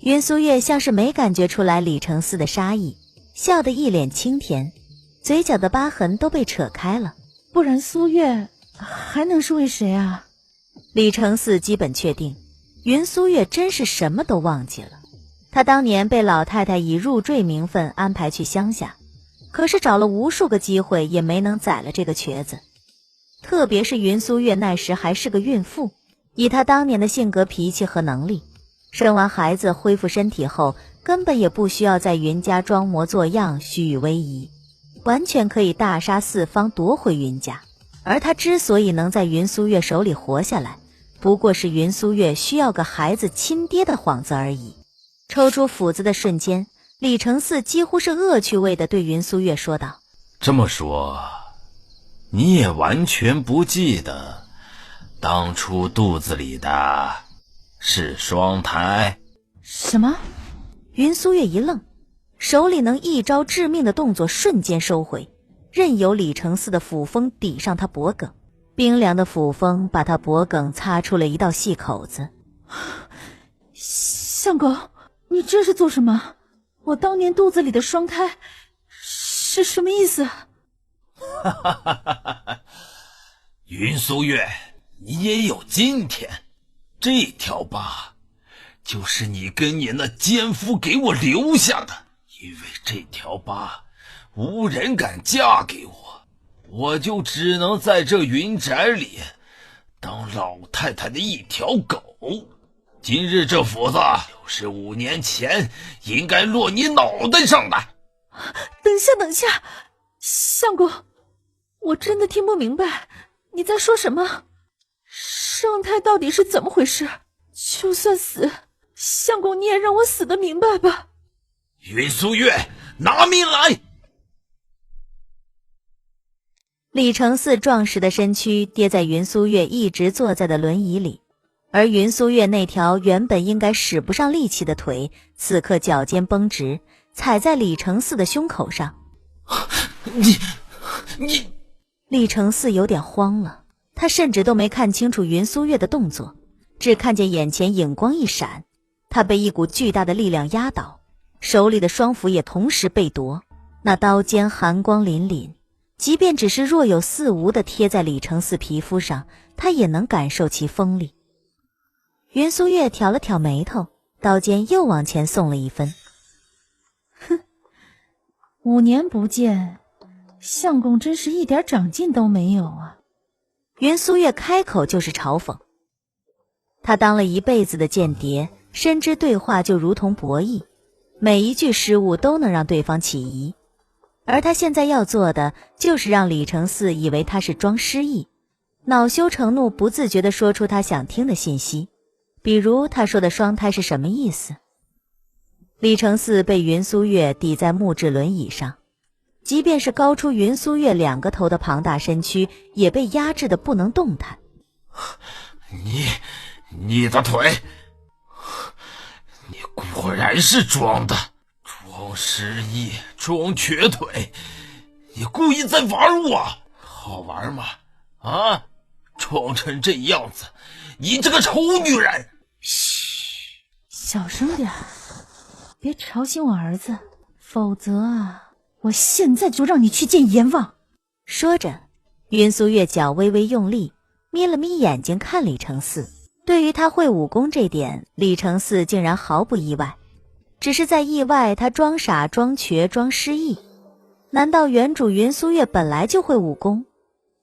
云苏月像是没感觉出来李承嗣的杀意，笑得一脸清甜，嘴角的疤痕都被扯开了。不然苏月还能是为谁啊？李承嗣基本确定，云苏月真是什么都忘记了。他当年被老太太以入赘名分安排去乡下，可是找了无数个机会也没能宰了这个瘸子。特别是云苏月那时还是个孕妇，以她当年的性格脾气和能力，生完孩子恢复身体后，根本也不需要在云家装模作样虚与委蛇，完全可以大杀四方夺回云家。而他之所以能在云苏月手里活下来，不过是云苏月需要个孩子亲爹的幌子而已。抽出斧子的瞬间，李承嗣几乎是恶趣味地对云苏月说道：这么说你也完全不记得当初肚子里的是双胎？什么？云苏月一愣，手里能一招致命的动作瞬间收回，任由李承嗣的斧锋抵上他脖颈，冰凉的斧锋把他脖颈擦出了一道细口子。相公，你这是做什么？我当年肚子里的双胎是什么意思？哈哈哈哈哈！云苏月，你也有今天。这条疤就是你跟你那奸夫给我留下的，因为这条疤无人敢嫁给我，我就只能在这云宅里当老太太的一条狗。今日这斧子就是5年前应该落你脑袋上的。等下，相公，我真的听不明白你在说什么。圣太到底是怎么回事？就算死，相公你也让我死得明白吧。云苏月，拿命来！李承嗣壮实的身躯跌在云苏月一直坐在的轮椅里，而云苏月那条原本应该使不上力气的腿，此刻脚尖绷直，踩在李承嗣的胸口上。你！李承嗣有点慌了，他甚至都没看清楚云苏月的动作，只看见眼前影光一闪，他被一股巨大的力量压倒，手里的双斧也同时被夺，那刀尖寒光凛凛，即便只是若有似无地贴在李承嗣皮肤上，他也能感受其锋利。云苏月挑了挑眉头，刀尖又往前送了一分。哼，5年不见，相公真是一点长进都没有啊。云苏月开口就是嘲讽。他当了一辈子的间谍，深知对话就如同博弈，每一句失误都能让对方起疑，而他现在要做的就是让李承嗣以为他是装失忆，恼羞成怒，不自觉地说出他想听的信息，比如他说的双胎是什么意思。李承嗣被云苏月抵在木质轮椅上，即便是高出云苏月2个头的庞大身躯，也被压制得不能动弹。你的腿，你果然是装的，装失忆，装瘸腿，你故意在玩我，好玩吗？啊，装成这样子，你这个丑女人！嘘，小声点，别吵醒我儿子，否则啊，我现在就让你去见阎王。说着，云苏月脚微微用力，眯了眯眼睛看李承嗣。对于他会武功这点，李承嗣竟然毫不意外，只是在意外他装傻装瘸装失忆。难道原主云苏月本来就会武功？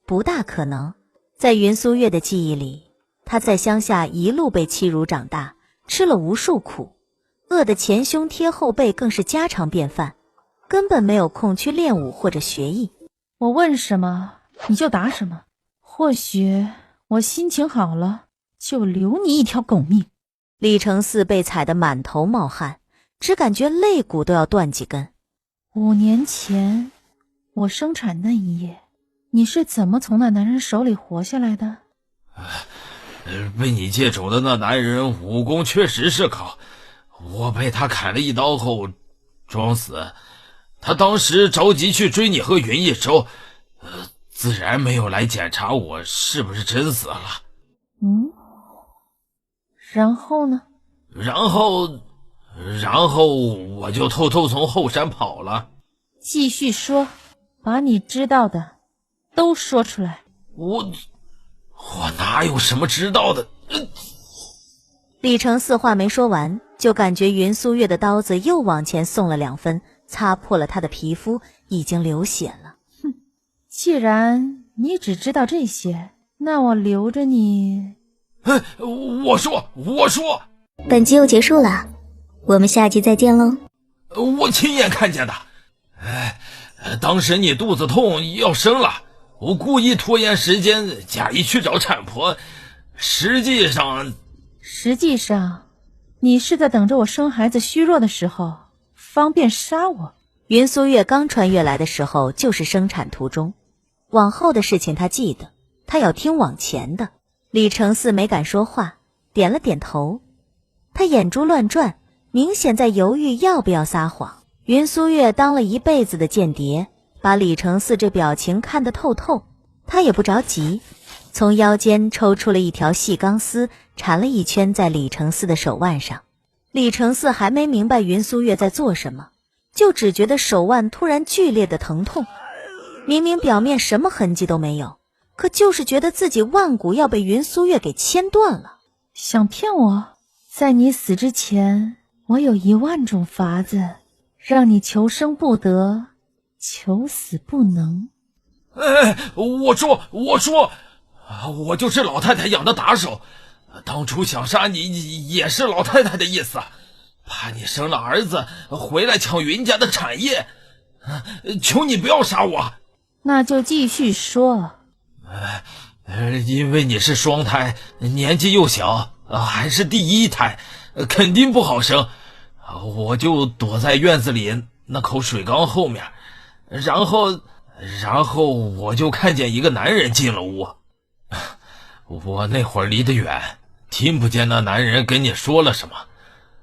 不大可能。在云苏月的记忆里，他在乡下一路被欺辱长大，吃了无数苦，饿得前胸贴后背更是家常便饭，根本没有空去练武或者学艺。我问什么你就答什么，或许我心情好了就留你一条狗命。李承嗣被踩得满头冒汗，只感觉肋骨都要断几根。5年前我生产那一夜，你是怎么从那男人手里活下来的？被你借走的那男人武功确实是高，我被他砍了一刀后装死，他当时着急去追你和云一周，自然没有来检查我是不是真死了。然后呢？然后我就偷偷从后山跑了。继续说，把你知道的都说出来。我哪有什么知道的？李承嗣话没说完，就感觉云苏月的刀子又往前送了2分，擦破了他的皮肤，已经流血了。既然你只知道这些，那我留着你。我说，本集又结束了，我们下集再见喽。我亲眼看见的。当时你肚子痛要生了，我故意拖延时间，假意去找产婆。实际上，你是在等着我生孩子虚弱的时候，方便杀我。云苏月刚穿越来的时候就是生产途中，往后的事情他记得，他要听往前的。李承嗣没敢说话，点了点头。他眼珠乱转，明显在犹豫要不要撒谎。云苏月当了一辈子的间谍，把李承嗣这表情看得透透，他也不着急，从腰间抽出了一条细钢丝，缠了一圈在李承嗣的手腕上。李承嗣还没明白云苏月在做什么，就只觉得手腕突然剧烈的疼痛。明明表面什么痕迹都没有，可就是觉得自己腕骨要被云苏月给牵断了。想骗我？在你死之前，我有10000种法子，让你求生不得，求死不能。我说，我就是老太太养的打手，当初想杀你也是老太太的意思，怕你生了儿子回来抢云家的产业，求你不要杀我。那就继续说。因为你是双胎，年纪又小，还是第1胎，肯定不好生，我就躲在院子里那口水缸后面，然后我就看见一个男人进了屋。我那会儿离得远，听不见那男人跟你说了什么，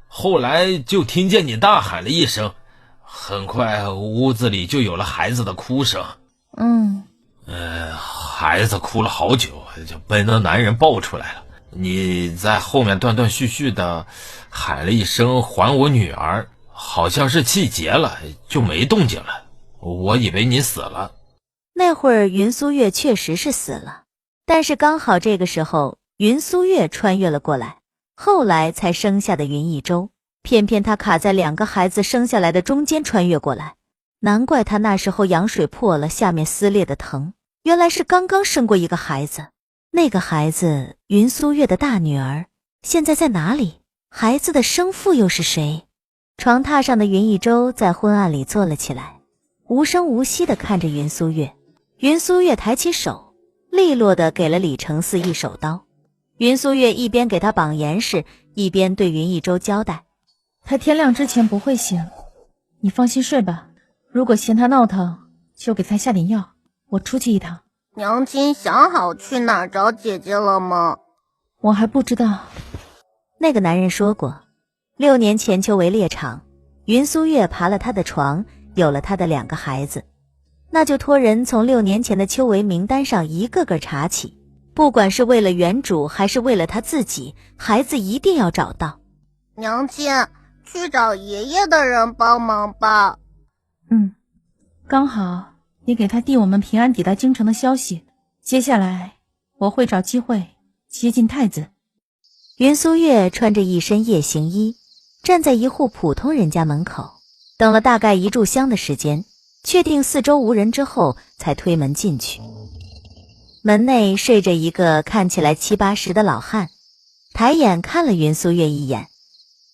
后来就听见你大喊了一声，很快屋子里就有了孩子的哭声。孩子哭了好久，就被那男人抱出来了。你在后面断断续续的喊了一声还我女儿，好像是气结了，就没动静了。我以为你死了。那会儿云苏月确实是死了，但是刚好这个时候云苏月穿越了过来，后来才生下的云一舟，偏偏他卡在2个孩子生下来的中间穿越过来，难怪他那时候羊水破了，下面撕裂的疼，原来是刚刚生过一个孩子。那个孩子云苏月的大女儿现在在哪里？孩子的生父又是谁？床榻上的云一舟在昏暗里坐了起来，无声无息地看着云苏月。云苏月抬起手，利落地给了李承嗣一手刀。云苏月一边给他绑严实，一边对云一舟交代：他天亮之前不会醒，你放心睡吧。如果嫌他闹腾，就给他下点药，我出去一趟。娘亲想好去哪儿找姐姐了吗？我还不知道。那个男人说过，6年前秋围猎场，云苏月爬了他的床，有了他的2个孩子。那就托人从6年前的秋围名单上一个个查起，不管是为了原主还是为了他自己，孩子一定要找到。娘亲，去找爷爷的人帮忙吧。刚好也给他递我们平安抵达京城的消息。接下来我会找机会接近太子。云苏月穿着一身夜行衣，站在一户普通人家门口，等了大概1炷香的时间，确定四周无人之后，才推门进去。门内睡着一个看起来70、80的老汉，抬眼看了云苏月一眼，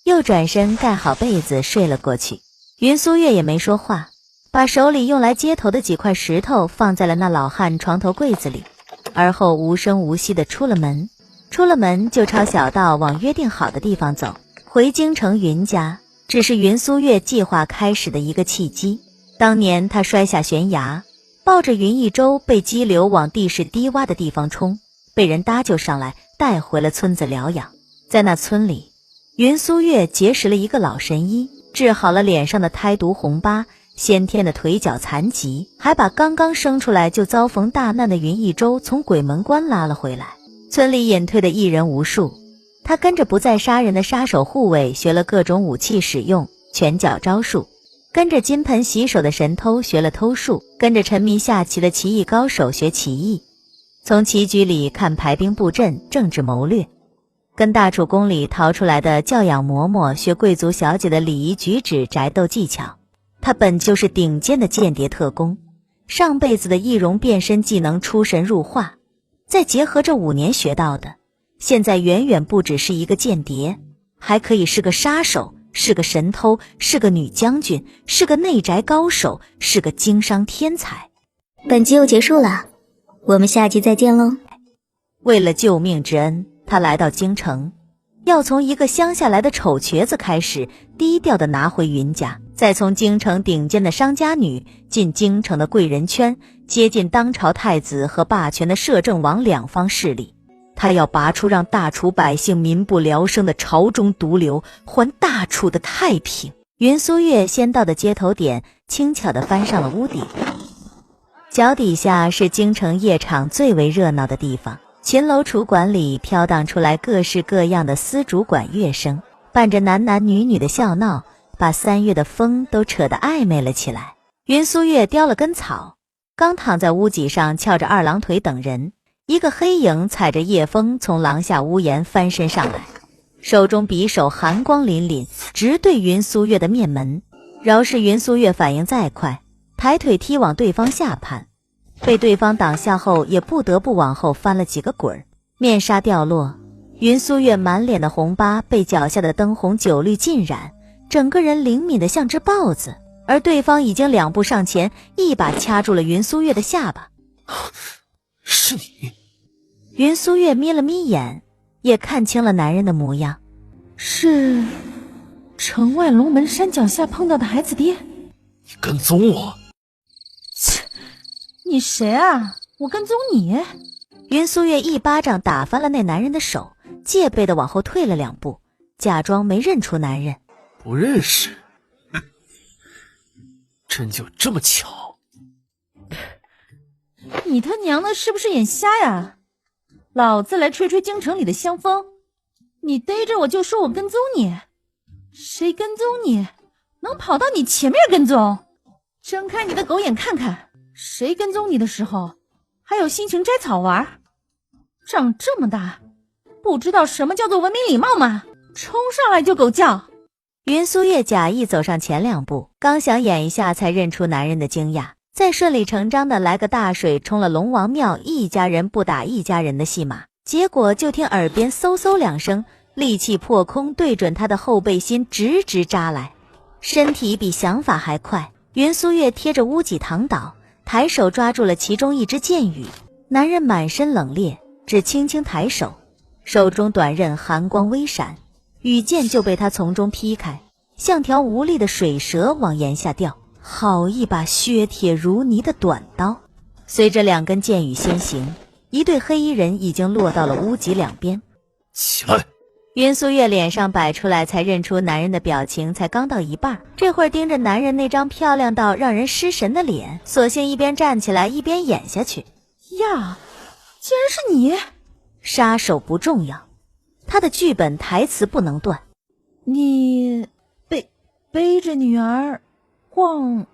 又转身盖好被子睡了过去。云苏月也没说话，把手里用来接头的几块石头放在了那老汉床头柜子里，而后无声无息地出了门。出了门就朝小道往约定好的地方走，回京城云家，只是云苏月计划开始的一个契机。当年他摔下悬崖，抱着云一舟被激流往地势低洼的地方冲，被人搭救上来，带回了村子疗养。在那村里，云苏月结识了一个老神医，治好了脸上的胎毒红疤，先天的腿脚残疾，还把刚刚生出来就遭逢大难的云一舟从鬼门关拉了回来。村里隐退的艺人无数，他跟着不再杀人的杀手护卫学了各种武器使用、拳脚招数，跟着金盆洗手的神偷学了偷术，跟着沉迷下棋的棋艺高手学棋艺，从棋局里看排兵布阵、政治谋略，跟大楚宫里逃出来的教养嬷嬷学贵族小姐的礼仪举止、宅斗技巧。他本就是顶尖的间谍特工，上辈子的易容变身技能出神入化，再结合这5年学到的，现在远远不只是一个间谍，还可以是个杀手，是个神偷，是个女将军，是个内宅高手，是个经商天才。本集又结束了，我们下集再见喽。为了救命之恩，他来到京城，要从一个乡下来的丑瘸子开始，低调地拿回云家，再从京城顶尖的商家女进京城的贵人圈，接近当朝太子和霸权的摄政王2方势力。他要拔出让大楚百姓民不聊生的朝中毒瘤，还大楚的太平。云苏月先到的接头点，轻巧地翻上了屋顶。脚底下是京城夜场最为热闹的地方，秦楼楚馆里飘荡出来各式各样的丝竹管乐声，伴着男男女女的笑闹，把3月的风都扯得暧昧了起来。云苏月叼了根草，刚躺在屋脊上翘着2郎腿等人，一个黑影踩着夜风从廊下屋檐翻身上来，手中匕首寒光凛凛，直对云苏月的面门。饶是云苏月反应再快，抬腿踢往对方下盘，被对方挡下后也不得不往后翻了几个滚儿，面纱掉落，云苏月满脸的红疤被脚下的灯红酒绿浸染，整个人灵敏得像只豹子，而对方已经2步上前，一把掐住了云苏月的下巴。是你？云苏月眯了眯眼，也看清了男人的模样，是城外龙门山脚下碰到的孩子爹。你跟踪我？切，你谁啊？我跟踪你？云苏月一巴掌打翻了那男人的手，戒备地往后退了2步，假装没认出男人。不认识？真就这么巧？你他娘的是不是眼瞎呀？老子来吹吹京城里的香风，你逮着我就说我跟踪你，谁跟踪你能跑到你前面跟踪？睁开你的狗眼看看，谁跟踪你的时候还有心情摘草玩？长这么大不知道什么叫做文明礼貌吗？冲上来就狗叫。云苏月假意走上前2步，刚想演一下才认出男人的惊讶，再顺理成章的来个大水冲了龙王庙一家人不打一家人的戏码，结果就听耳边嗖嗖2声，利器破空对准他的后背心直直扎来。身体比想法还快，云苏月贴着屋脊躺倒，抬手抓住了其中一只剑羽。男人满身冷冽，只轻轻抬手，手中短刃寒光微闪，羽剑就被他从中劈开，像条无力的水蛇往檐下掉。好一把削铁如泥的短刀。随着2根剑羽先行，一对黑衣人已经落到了屋脊两边。起来！云苏月脸上摆出来才认出男人的表情才刚到一半，这会儿盯着男人那张漂亮到让人失神的脸，索性一边站起来一边演下去。呀，竟然是你！杀手不重要，他的剧本台词不能断。你背着女儿逛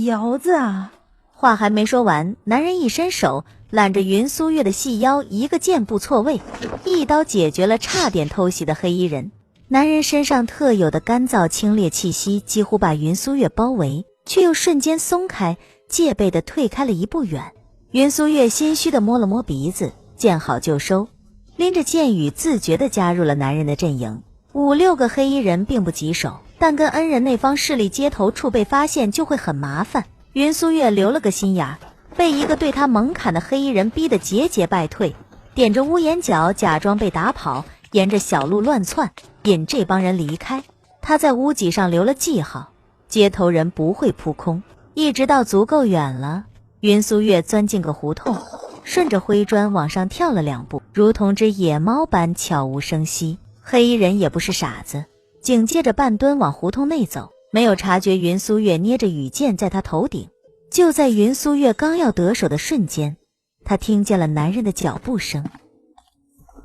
窑子啊？话还没说完，男人一伸手揽着云苏月的细腰，一个箭步错位，一刀解决了差点偷袭的黑衣人。男人身上特有的干燥清冽气息几乎把云苏月包围，却又瞬间松开，戒备地退开了一步远。云苏月心虚地摸了摸鼻子，见好就收，拎着剑羽自觉地加入了男人的阵营。5、6个黑衣人并不棘手，但跟恩人那方势力接头处被发现就会很麻烦。云苏月留了个心眼，被一个对他猛砍的黑衣人逼得节节败退，踮着屋檐角假装被打跑，沿着小路乱窜，引这帮人离开。他在屋脊上留了记号，接头人不会扑空。一直到足够远了，云苏月钻进个胡同，顺着灰砖往上跳了2步，如同只野猫般悄无声息。黑衣人也不是傻子，紧接着半蹲往胡同内走，没有察觉云苏月捏着羽箭在他头顶。就在云苏月刚要得手的瞬间，他听见了男人的脚步声。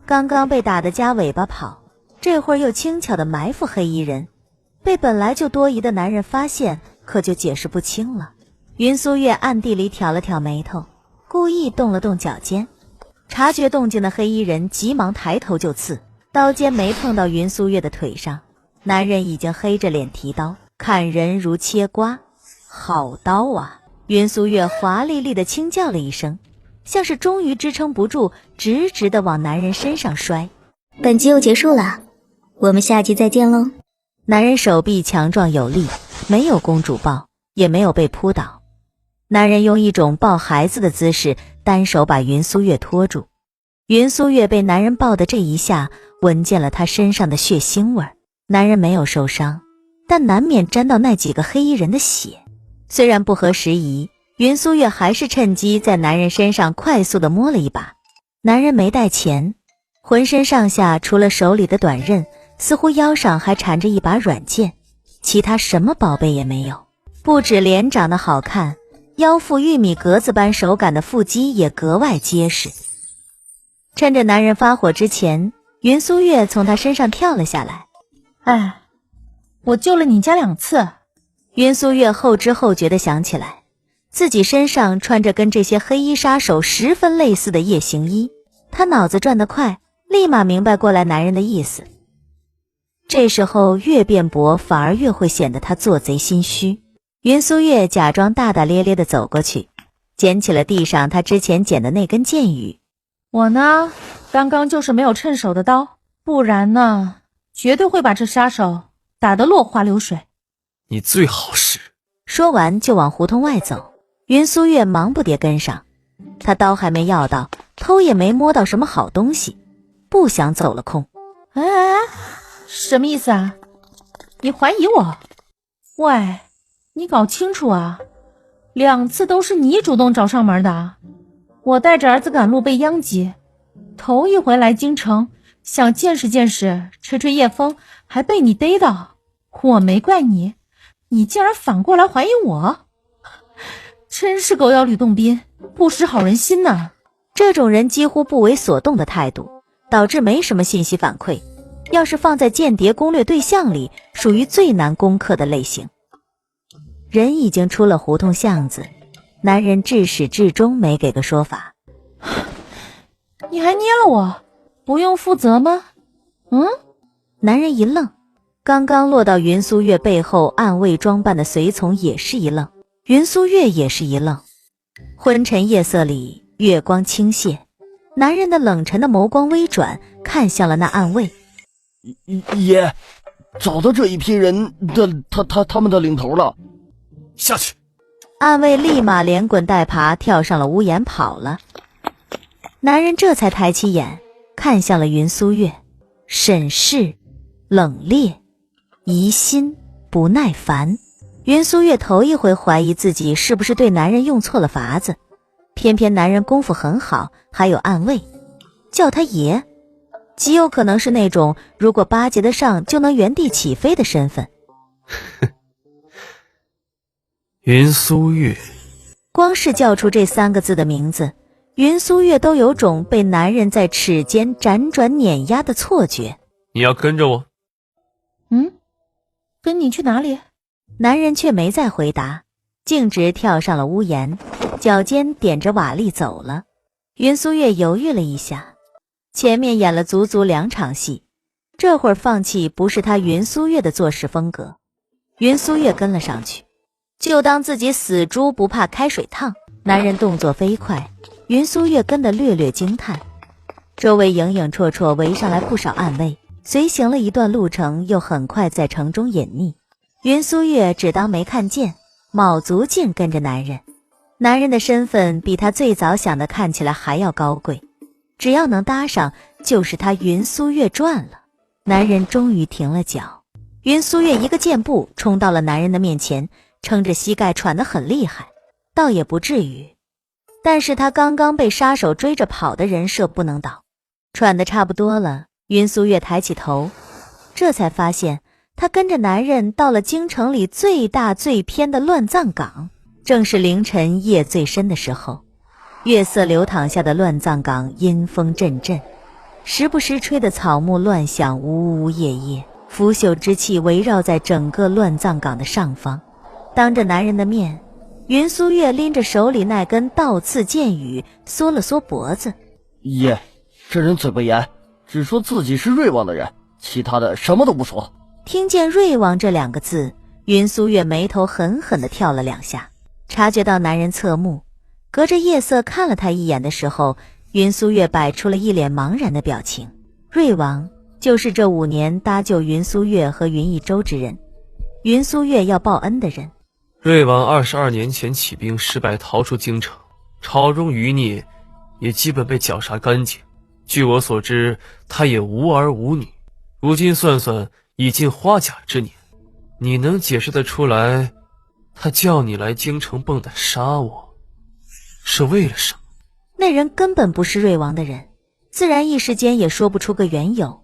刚刚被打得夹尾巴跑，这会儿又轻巧地埋伏黑衣人，被本来就多疑的男人发现，可就解释不清了。云苏月暗地里挑了挑眉头，故意动了动脚尖。察觉动静的黑衣人急忙抬头就刺，刀尖没碰到云苏月的腿上，男人已经黑着脸提刀，砍人如切瓜。好刀啊！云苏月华丽丽地轻叫了一声，像是终于支撑不住，直直地往男人身上摔。本集又结束了，我们下集再见喽。男人手臂强壮有力，没有公主抱，也没有被扑倒。男人用一种抱孩子的姿势，单手把云苏月拖住。云苏月被男人抱的这一下，闻见了他身上的血腥味。男人没有受伤，但难免沾到那几个黑衣人的血。虽然不合时宜，云苏月还是趁机在男人身上快速地摸了一把。男人没带钱，浑身上下除了手里的短刃，似乎腰上还缠着一把软剑，其他什么宝贝也没有。不止脸长得好看，腰腹玉米格子般手感的腹肌也格外结实。趁着男人发火之前，云苏月从他身上跳了下来。哎，我救了你家2次。云苏月后知后觉地想起来，自己身上穿着跟这些黑衣杀手十分类似的夜行衣，他脑子转得快，立马明白过来男人的意思。这时候越辩驳反而越会显得他做贼心虚。云苏月假装大大咧咧地走过去，捡起了地上他之前捡的那根剑羽。我呢，刚刚就是没有趁手的刀，不然呢，绝对会把这杀手打得落花流水。你最好是……说完就往胡同外走。云苏月忙不迭跟上，他刀还没要到，偷也没摸到什么好东西，不想走了空。哎，什么意思啊？你怀疑我？喂，你搞清楚啊，2次都是你主动找上门的。我带着儿子赶路被殃及，头一回来京城，想见识见识，吹吹夜风，还被你逮到。我没怪你，你竟然反过来怀疑我，真是狗咬吕洞宾，不识好人心呐！这种人几乎不为所动的态度，导致没什么信息反馈，要是放在间谍攻略对象里，属于最难攻克的类型。人已经出了胡同巷子，男人至始至终没给个说法。你还捏了我，不用负责吗？男人一愣，刚刚落到云苏月背后暗卫装扮的随从也是一愣，云苏月也是一愣。昏沉夜色里，月光倾泻，男人的冷沉的眸光微转，看向了那暗卫。爷，找到这一批人的他们的领头了。下去！暗卫立马连滚带爬跳上了屋檐跑了。男人这才抬起眼，看向了云苏月，审视、冷冽、疑心、不耐烦。云苏月头一回怀疑自己是不是对男人用错了法子，偏偏男人功夫很好，还有暗卫，叫他爷，极有可能是那种如果巴结得上就能原地起飞的身份。云苏月，光是叫出这3个字的名字，云苏月都有种被男人在齿间辗转碾压的错觉。你要跟着我？跟你去哪里？男人却没再回答，径直跳上了屋檐，脚尖点着瓦砾走了。云苏月犹豫了一下，前面演了足足2场戏，这会儿放弃不是他云苏月的做事风格。云苏月跟了上去，就当自己死猪不怕开水烫。男人动作飞快，云苏月跟得略略惊叹。周围影影绰绰围上来不少暗卫，随行了一段路程，又很快在城中隐匿。云苏月只当没看见，卯足劲跟着男人。男人的身份比他最早想的看起来还要高贵，只要能搭上，就是他云苏月赚了。男人终于停了脚，云苏月一个箭步冲到了男人的面前，撑着膝盖喘得很厉害，倒也不至于，但是他刚刚被杀手追着跑的人设不能倒。喘得差不多了，云苏月抬起头，这才发现他跟着男人到了京城里最大最偏的乱葬岗。正是凌晨夜最深的时候，月色流淌下的乱葬岗阴风阵阵，时不时吹得草木乱响，呜呜咽咽，腐朽之气围绕在整个乱葬岗的上方。当着男人的面，云苏月拎着手里那根倒刺剑羽，缩了缩脖子。爷，这人嘴不严，只说自己是瑞王的人，其他的什么都不说。听见瑞王这2个字，云苏月眉头狠狠地跳了2下，察觉到男人侧目，隔着夜色看了他一眼的时候，云苏月摆出了一脸茫然的表情。瑞王就是这5年搭救云苏月和云一州之人，云苏月要报恩的人。瑞王22年前起兵失败，逃出京城，朝中余孽也基本被绞杀干净。据我所知，他也无儿无女，如今算算已近花甲之年。你能解释得出来，他叫你来京城蹦跶杀我，是为了什么？那人根本不是瑞王的人，自然一时间也说不出个缘由。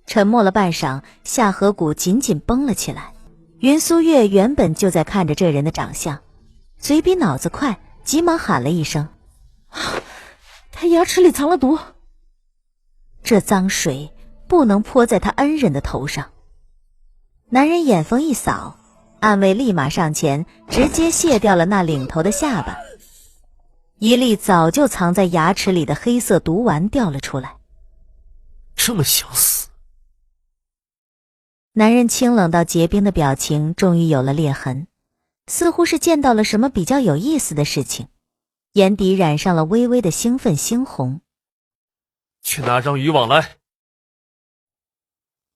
沉默了半晌，下颌骨紧紧绷了起来。云苏月原本就在看着这人的长相，嘴比脑子快，急忙喊了一声：他牙齿里藏了毒。这脏水不能泼在他恩人的头上。男人眼风一扫，暗卫立马上前，直接卸掉了那领头的下巴。一粒早就藏在牙齿里的黑色毒丸掉了出来。这么想死？男人清冷到结冰的表情终于有了裂痕，似乎是见到了什么比较有意思的事情，眼底染上了微微的兴奋猩红。去拿张渔网来，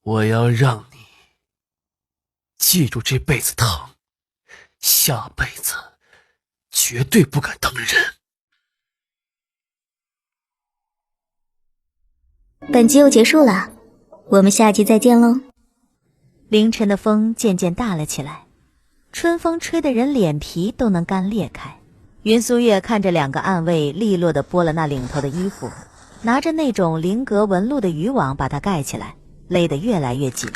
我要让你记住这辈子疼，下辈子绝对不敢当人。本集又结束了，我们下集再见喽。凌晨的风渐渐大了起来，春风吹得人脸皮都能干裂开。云苏月看着两个暗卫利落地剥了那领头的衣服，拿着那种菱格纹路的渔网把它盖起来，勒得越来越紧。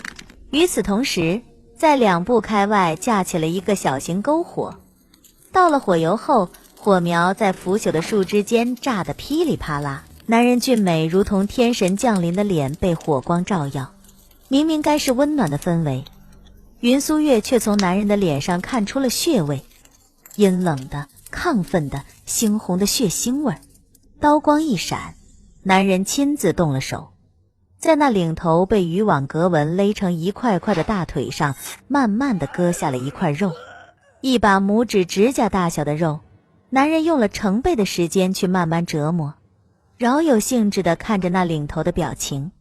与此同时，在2步开外架起了一个小型篝火，到了火油后，火苗在腐朽的树枝间炸得噼里啪啦。男人俊美如同天神降临的脸被火光照耀，明明该是温暖的氛围，云苏月却从男人的脸上看出了血味，阴冷的、亢奋的、猩红的血腥味。刀光一闪，男人亲自动了手，在那领头被渔网格纹勒成一块块的大腿上，慢慢地割下了一块肉，一把拇指指甲大小的肉，男人用了成倍的时间去慢慢折磨，饶有兴致地看着那领头的表情。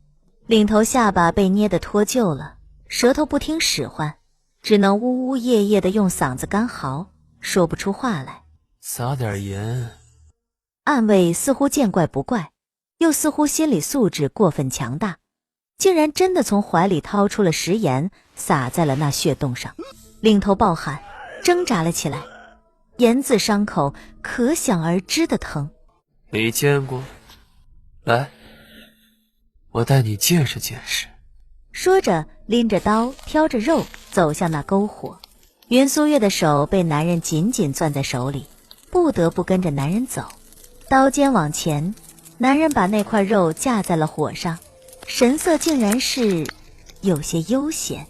领头下巴被捏得脱臼了，舌头不听使唤，只能呜呜咽咽地用嗓子干嚎，说不出话来。撒点盐。暗卫似乎见怪不怪，又似乎心理素质过分强大，竟然真的从怀里掏出了食盐，撒在了那血洞上。领头暴喊，挣扎了起来，盐渍伤口可想而知的疼。没见过？来，我带你见识见识。说着拎着刀挑着肉走向那篝火。云苏月的手被男人紧紧攥在手里，不得不跟着男人走。刀尖往前，男人把那块肉架在了火上，神色竟然是有些悠闲。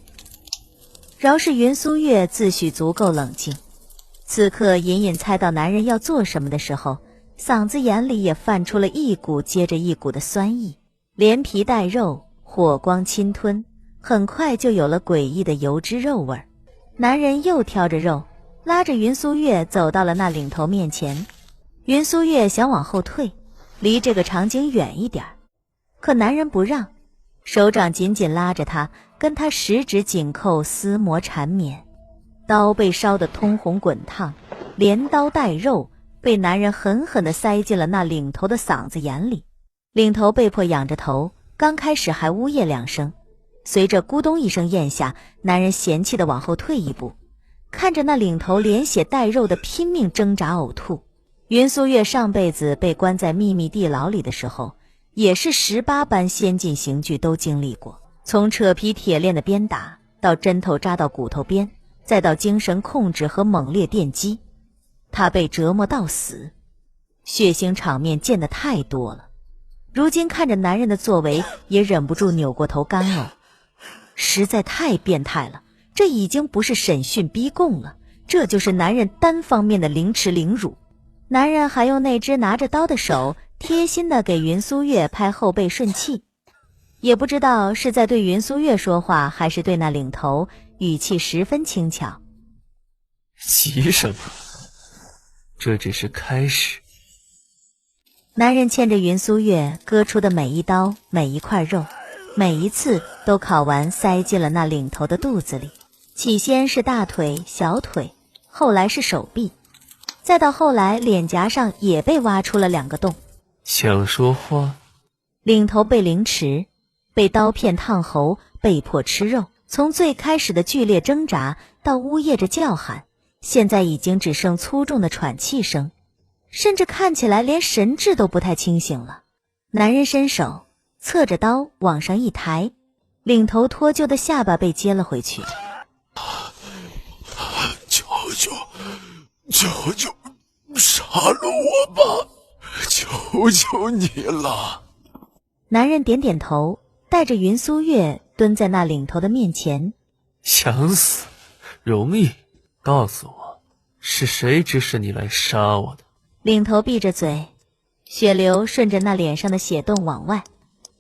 饶是云苏月自诩足够冷静，此刻隐隐猜到男人要做什么的时候，嗓子眼里也泛出了一股接着一股的酸意，连皮带肉，火光侵吞，很快就有了诡异的油脂肉味。男人又挑着肉，拉着云苏月走到了那领头面前。云苏月想往后退，离这个场景远一点，可男人不让，手掌紧紧拉着他，跟他十指紧扣，撕磨缠绵。刀被烧得通红滚烫，连刀带肉被男人狠狠地塞进了那领头的嗓子眼里。领头被迫仰着头，刚开始还呜咽2声，随着咕咚一声咽下，男人嫌弃地往后退一步，看着那领头连血带肉的拼命挣扎呕吐。云苏月上辈子被关在秘密地牢里的时候，也是18般先进刑具都经历过，从扯皮铁链的鞭打，到针头扎到骨头边，再到精神控制和猛烈电击，他被折磨到死，血腥场面见得太多了。如今看着男人的作为，也忍不住扭过头干呕，实在太变态了，这已经不是审讯逼供了，这就是男人单方面的凌迟凌辱。男人还用那只拿着刀的手贴心地给云苏月拍后背顺气，也不知道是在对云苏月说话，还是对那领头，语气十分轻巧。急什么？这只是开始。男人牵着云苏月割出的每一刀，每一块肉，每一次都烤完塞进了那领头的肚子里。起先是大腿、小腿，后来是手臂，再到后来脸颊上也被挖出了2个洞。想说话？领头被凌迟，被刀片烫喉，被迫吃肉，从最开始的剧烈挣扎到呜咽着叫喊，现在已经只剩粗重的喘气声，甚至看起来连神志都不太清醒了。男人伸手侧着刀往上一抬，领头脱臼的下巴被接了回去。求求杀了我吧，求求你了。男人点点头，带着云苏月蹲在那领头的面前，想死容易，告诉我是谁指使你来杀我的？领头闭着嘴，血流顺着那脸上的血洞往外，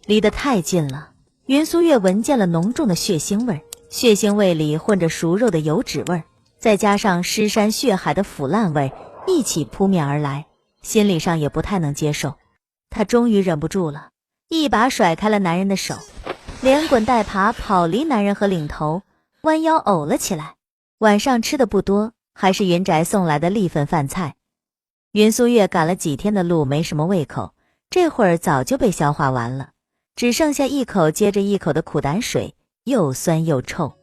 离得太近了。云苏月闻见了浓重的血腥味，血腥味里混着熟肉的油脂味，再加上尸山血海的腐烂味一起扑面而来，心理上也不太能接受。他终于忍不住了，一把甩开了男人的手，连滚带爬跑离男人和领头，弯腰呕了起来。晚上吃的不多，还是云宅送来的粒份饭菜。云苏月赶了几天的路，没什么胃口，这会儿早就被消化完了，只剩下一口接着一口的苦胆水，又酸又臭。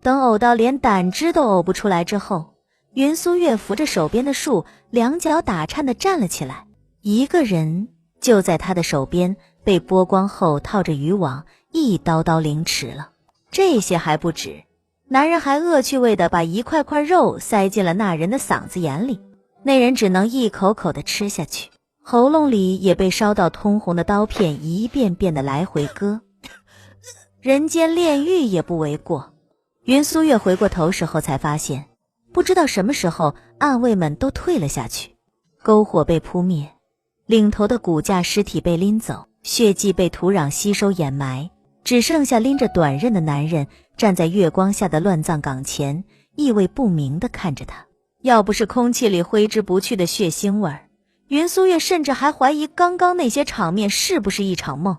等呕到连胆汁都呕不出来之后，云苏月扶着手边的树，两脚打颤地站了起来，一个人就在他的手边被剥光后套着渔网一刀刀凌迟了。这些还不止，男人还恶趣味地把一块块肉塞进了那人的嗓子眼里，那人只能一口口地吃下去，喉咙里也被烧到通红的刀片一遍遍地来回割。人间炼狱也不为过。云苏月回过头时候才发现，不知道什么时候暗卫们都退了下去，篝火被扑灭，领头的骨架尸体被拎走，血迹被土壤吸收掩埋，只剩下拎着短刃的男人站在月光下的乱葬岗前，意味不明地看着他。要不是空气里挥之不去的血腥味，云苏月甚至还怀疑刚刚那些场面是不是一场梦。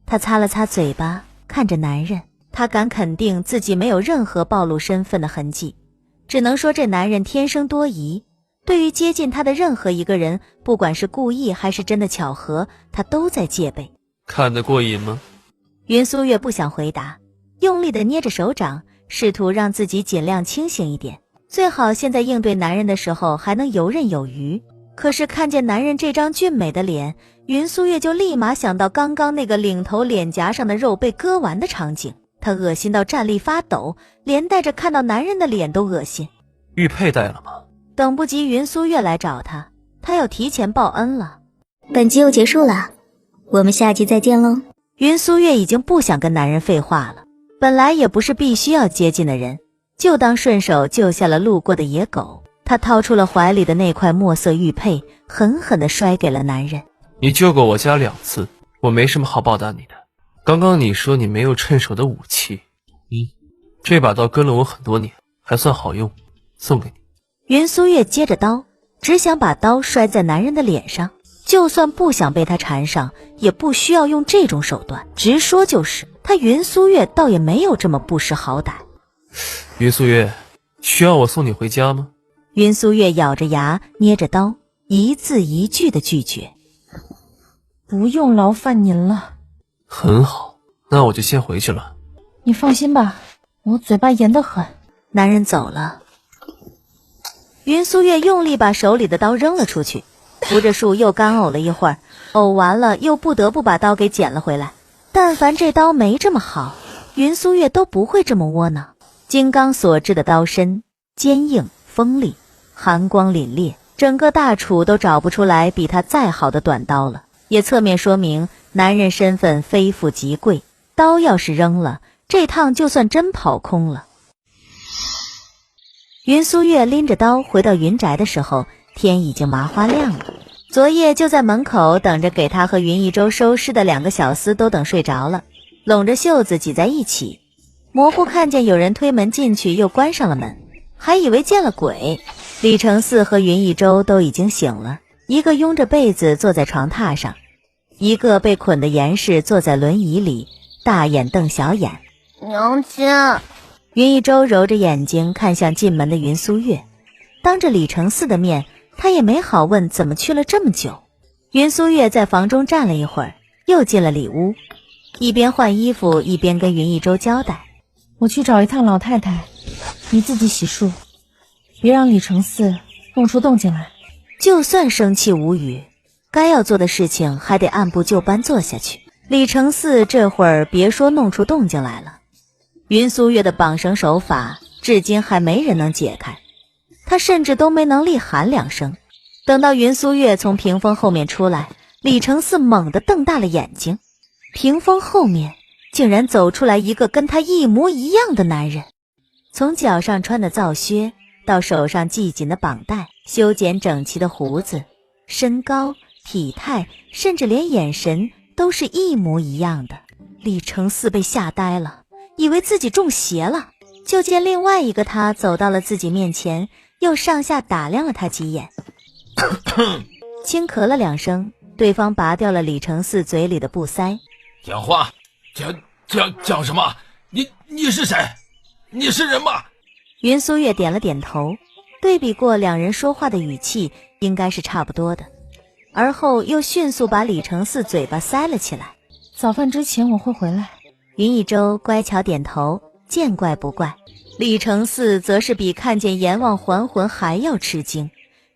他擦了擦嘴巴，看着男人，他敢肯定自己没有任何暴露身份的痕迹，只能说这男人天生多疑，对于接近他的任何一个人，不管是故意还是真的巧合，他都在戒备。看得过瘾吗？云苏月不想回答，用力地捏着手掌，试图让自己尽量清醒一点，最好现在应对男人的时候还能游刃有余。可是看见男人这张俊美的脸，云苏月就立马想到刚刚那个领头脸颊上的肉被割完的场景，他恶心到站立发抖，连带着看到男人的脸都恶心。玉佩带了吗？等不及云苏月来找他，他要提前报恩了。本集又结束了，我们下集再见喽。云苏月已经不想跟男人废话了，本来也不是必须要接近的人，就当顺手救下了路过的野狗。他掏出了怀里的那块墨色玉佩，狠狠地摔给了男人。你救过我家2次，我没什么好报答你的。刚刚你说你没有趁手的武器，这把刀跟了我很多年，还算好用，送给你。云苏月接着刀，只想把刀摔在男人的脸上，就算不想被他缠上，也不需要用这种手段。直说就是，他云苏月倒也没有这么不识好歹。云苏月，需要我送你回家吗？云苏月咬着牙，捏着刀，一字一句的拒绝。不用劳烦您了。很好，那我就先回去了。你放心吧，我嘴巴严得很。男人走了，云苏月用力把手里的刀扔了出去，扶着树又干呕了一会儿，呕完了又不得不把刀给捡了回来。但凡这刀没这么好，云苏月都不会这么窝囊。金刚所制的刀身，坚硬锋利，寒光凛冽，整个大楚都找不出来比他再好的短刀了，也侧面说明男人身份非富即贵。刀要是扔了，这趟就算真跑空了。云苏月拎着刀回到云宅的时候，天已经麻花亮了。昨夜就在门口等着给他和云一周收尸的2个小厮都等睡着了，拢着袖子挤在一起，模糊看见有人推门进去又关上了门，还以为见了鬼。李承嗣和云一周都已经醒了，一个拥着被子坐在床榻上，一个被捆得严实坐在轮椅里，大眼瞪小眼。娘亲，云一周揉着眼睛看向进门的云苏月，当着李承嗣的面，他也没好问怎么去了这么久。云苏月在房中站了一会儿，又进了里屋，一边换衣服一边跟云一周交代：我去找一趟老太太，你自己洗漱，别让李承嗣弄出动静来。就算生气无语，该要做的事情还得按部就班做下去。李承嗣这会儿别说弄出动静来了，云苏月的绑绳手法至今还没人能解开，他甚至都没能力喊2声。等到云苏月从屏风后面出来，李承嗣猛地瞪大了眼睛，屏风后面竟然走出来一个跟他一模一样的男人。从脚上穿的皂靴到手上系紧的绑带，修剪整齐的胡子，身高、体态，甚至连眼神都是一模一样的。李承嗣被吓呆了，以为自己中邪了，就见另外一个他走到了自己面前，又上下打量了他几眼，轻咳了2声，对方拔掉了李承嗣嘴里的布塞。讲话，讲什么？你是谁？你是人吗？云苏月点了点头，对比过两人说话的语气，应该是差不多的，而后又迅速把李承嗣嘴巴塞了起来。早饭之前我会回来。云一舟乖巧点头，见怪不怪。李承嗣则是比看见阎王还魂还要吃惊，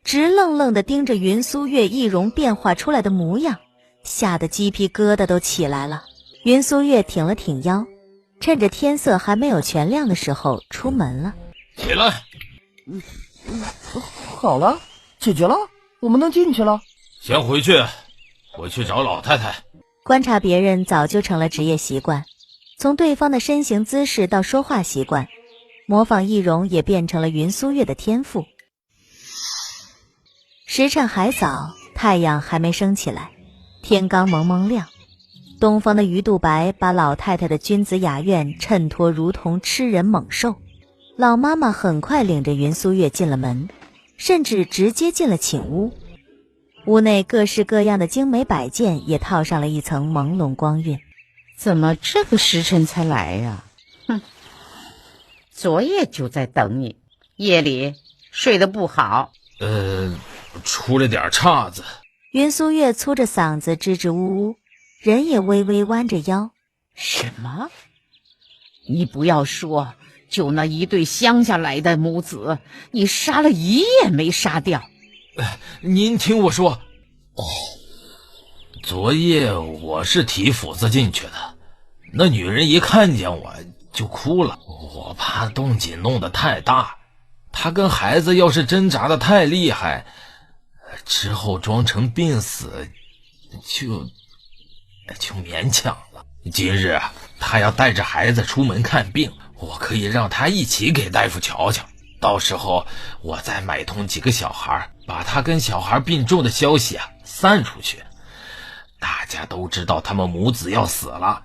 直愣愣地盯着云苏月易容变化出来的模样，吓得鸡皮疙瘩都起来了。云苏月挺了挺腰，趁着天色还没有全亮的时候出门了。起来。好了，解决了，我们能进去了。先回去，我去找老太太。观察别人早就成了职业习惯，从对方的身形姿势到说话习惯，模仿易容也变成了云苏月的天赋。时辰还早，太阳还没升起来，天刚蒙蒙亮。东方的鱼肚白把老太太的君子雅苑衬托如同吃人猛兽。老妈妈很快领着云苏月进了门，甚至直接进了寝屋。屋内各式各样的精美摆件也套上了一层朦胧光晕。怎么这个时辰才来呀？哼，昨夜就在等你，夜里睡得不好。出了点岔子。云苏月粗着嗓子支支吾吾，人也微微弯着腰。什么？你不要说，就那一对乡下来的母子，你杀了一夜没杀掉。您听我说，昨夜我是提斧子进去的，那女人一看见我就哭了，我怕动静弄得太大，她跟孩子要是挣扎的太厉害，之后装成病死，就勉强了。今日她要带着孩子出门看病，我可以让她一起给大夫瞧瞧，到时候我再买通几个小孩，把他跟小孩病重的消息散出去，大家都知道他们母子要死了，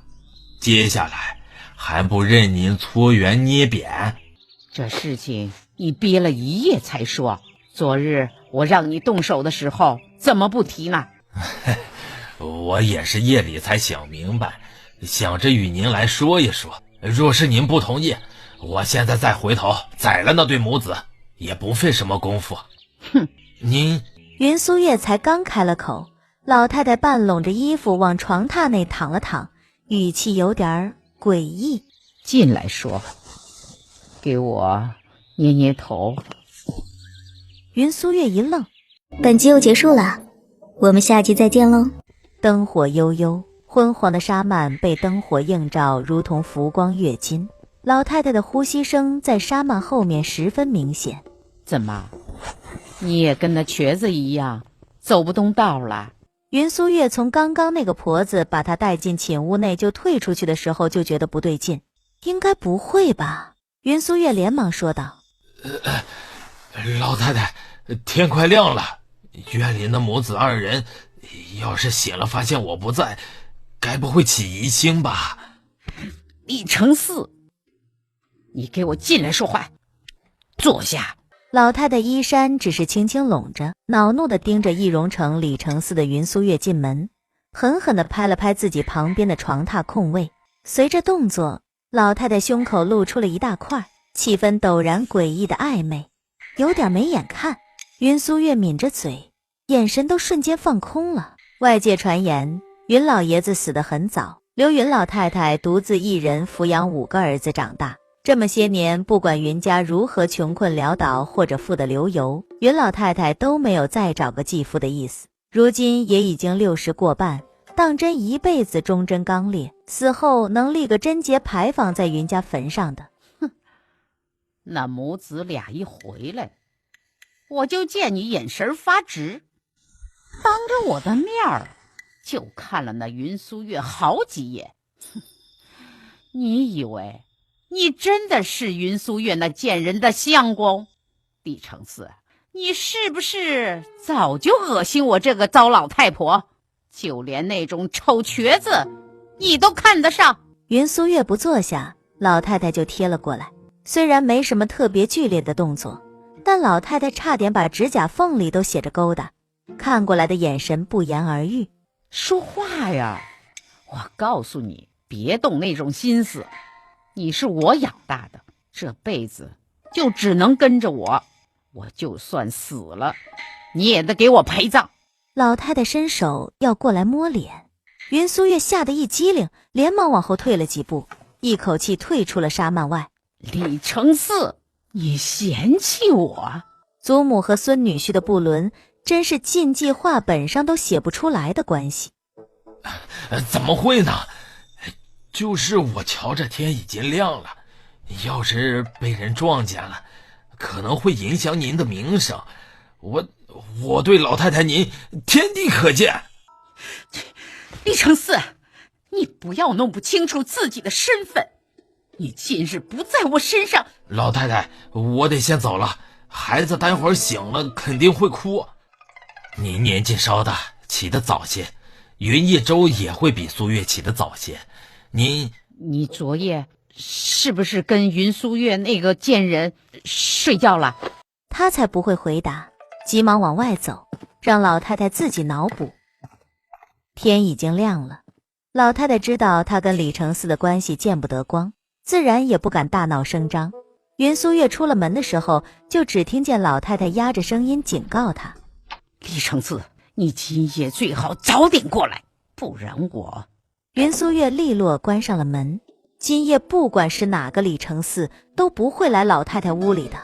接下来还不任您搓圆捏扁。这事情你憋了一夜才说，昨日我让你动手的时候怎么不提呢？我也是夜里才想明白，想着与您来说一说，若是您不同意，我现在再回头宰了那对母子，也不费什么功夫。哼，您……云苏月才刚开了口，老太太半拢着衣服往床榻内躺了躺，语气有点诡异。进来说，给我捏捏头。云苏月一愣，本集又结束了，我们下集再见喽。灯火悠悠，昏黄的纱幔被灯火映照，如同浮光跃金。老太太的呼吸声在纱幔后面十分明显。怎么，你也跟那瘸子一样走不动道了？云苏月从刚刚那个婆子把她带进寝屋内就退出去的时候就觉得不对劲，应该不会吧？云苏月连忙说道：老太太，天快亮了，院里那母子二人要是醒了发现我不在，该不会起疑心吧？李承嗣，你给我进来说话，坐下。老太太衣衫只是轻轻拢着，恼怒地盯着易容成李承嗣的云苏月进门，狠狠地拍了拍自己旁边的床榻空位。随着动作，老太太胸口露出了一大块，气氛陡然诡异的暧昧，有点没眼看。云苏月抿着嘴，眼神都瞬间放空了。外界传言云老爷子死得很早，刘云老太太独自一人抚养5个儿子长大。这么些年，不管云家如何穷困潦倒或者富得流油，云老太太都没有再找个继父的意思。如今也已经60过半，当真一辈子忠贞刚烈，死后能立个贞节牌坊在云家坟上的。哼，那母子俩一回来，我就见你眼神发直，当着我的面儿就看了那云苏月好几眼。哼，你以为你真的是云苏月那贱人的相公？李承嗣，你是不是早就恶心我这个糟老太婆？就连那种丑瘸子你都看得上？云苏月不坐下，老太太就贴了过来。虽然没什么特别剧烈的动作，但老太太差点把指甲缝里都写着勾搭，看过来的眼神不言而喻。说话呀！我告诉你，别动那种心思。你是我养大的，这辈子就只能跟着我。我就算死了，你也得给我陪葬。老太太伸手要过来摸脸，云苏月吓得一激灵，连忙往后退了几步，一口气退出了沙幔外。李承嗣，你嫌弃我？祖母和孙女婿的不伦，真是禁忌话本上都写不出来的关系。怎么会呢？就是我瞧着天已经亮了，要是被人撞见了，可能会影响您的名声。我对老太太您天地可见。李承嗣，你不要弄不清楚自己的身份。你今日不在我身上。老太太，我得先走了，孩子待会儿醒了肯定会哭。您年纪稍大，起得早些，云夜舟也会比苏月起得早些。你昨夜是不是跟云苏月那个贱人睡觉了？他才不会回答，急忙往外走，让老太太自己脑补。天已经亮了，老太太知道他跟李承嗣的关系见不得光，自然也不敢大闹声张。云苏月出了门的时候，就只听见老太太压着声音警告他：李承嗣，你今夜最好早点过来，不然我……云苏月利落关上了门，今夜不管是哪个李承嗣，都不会来老太太屋里的。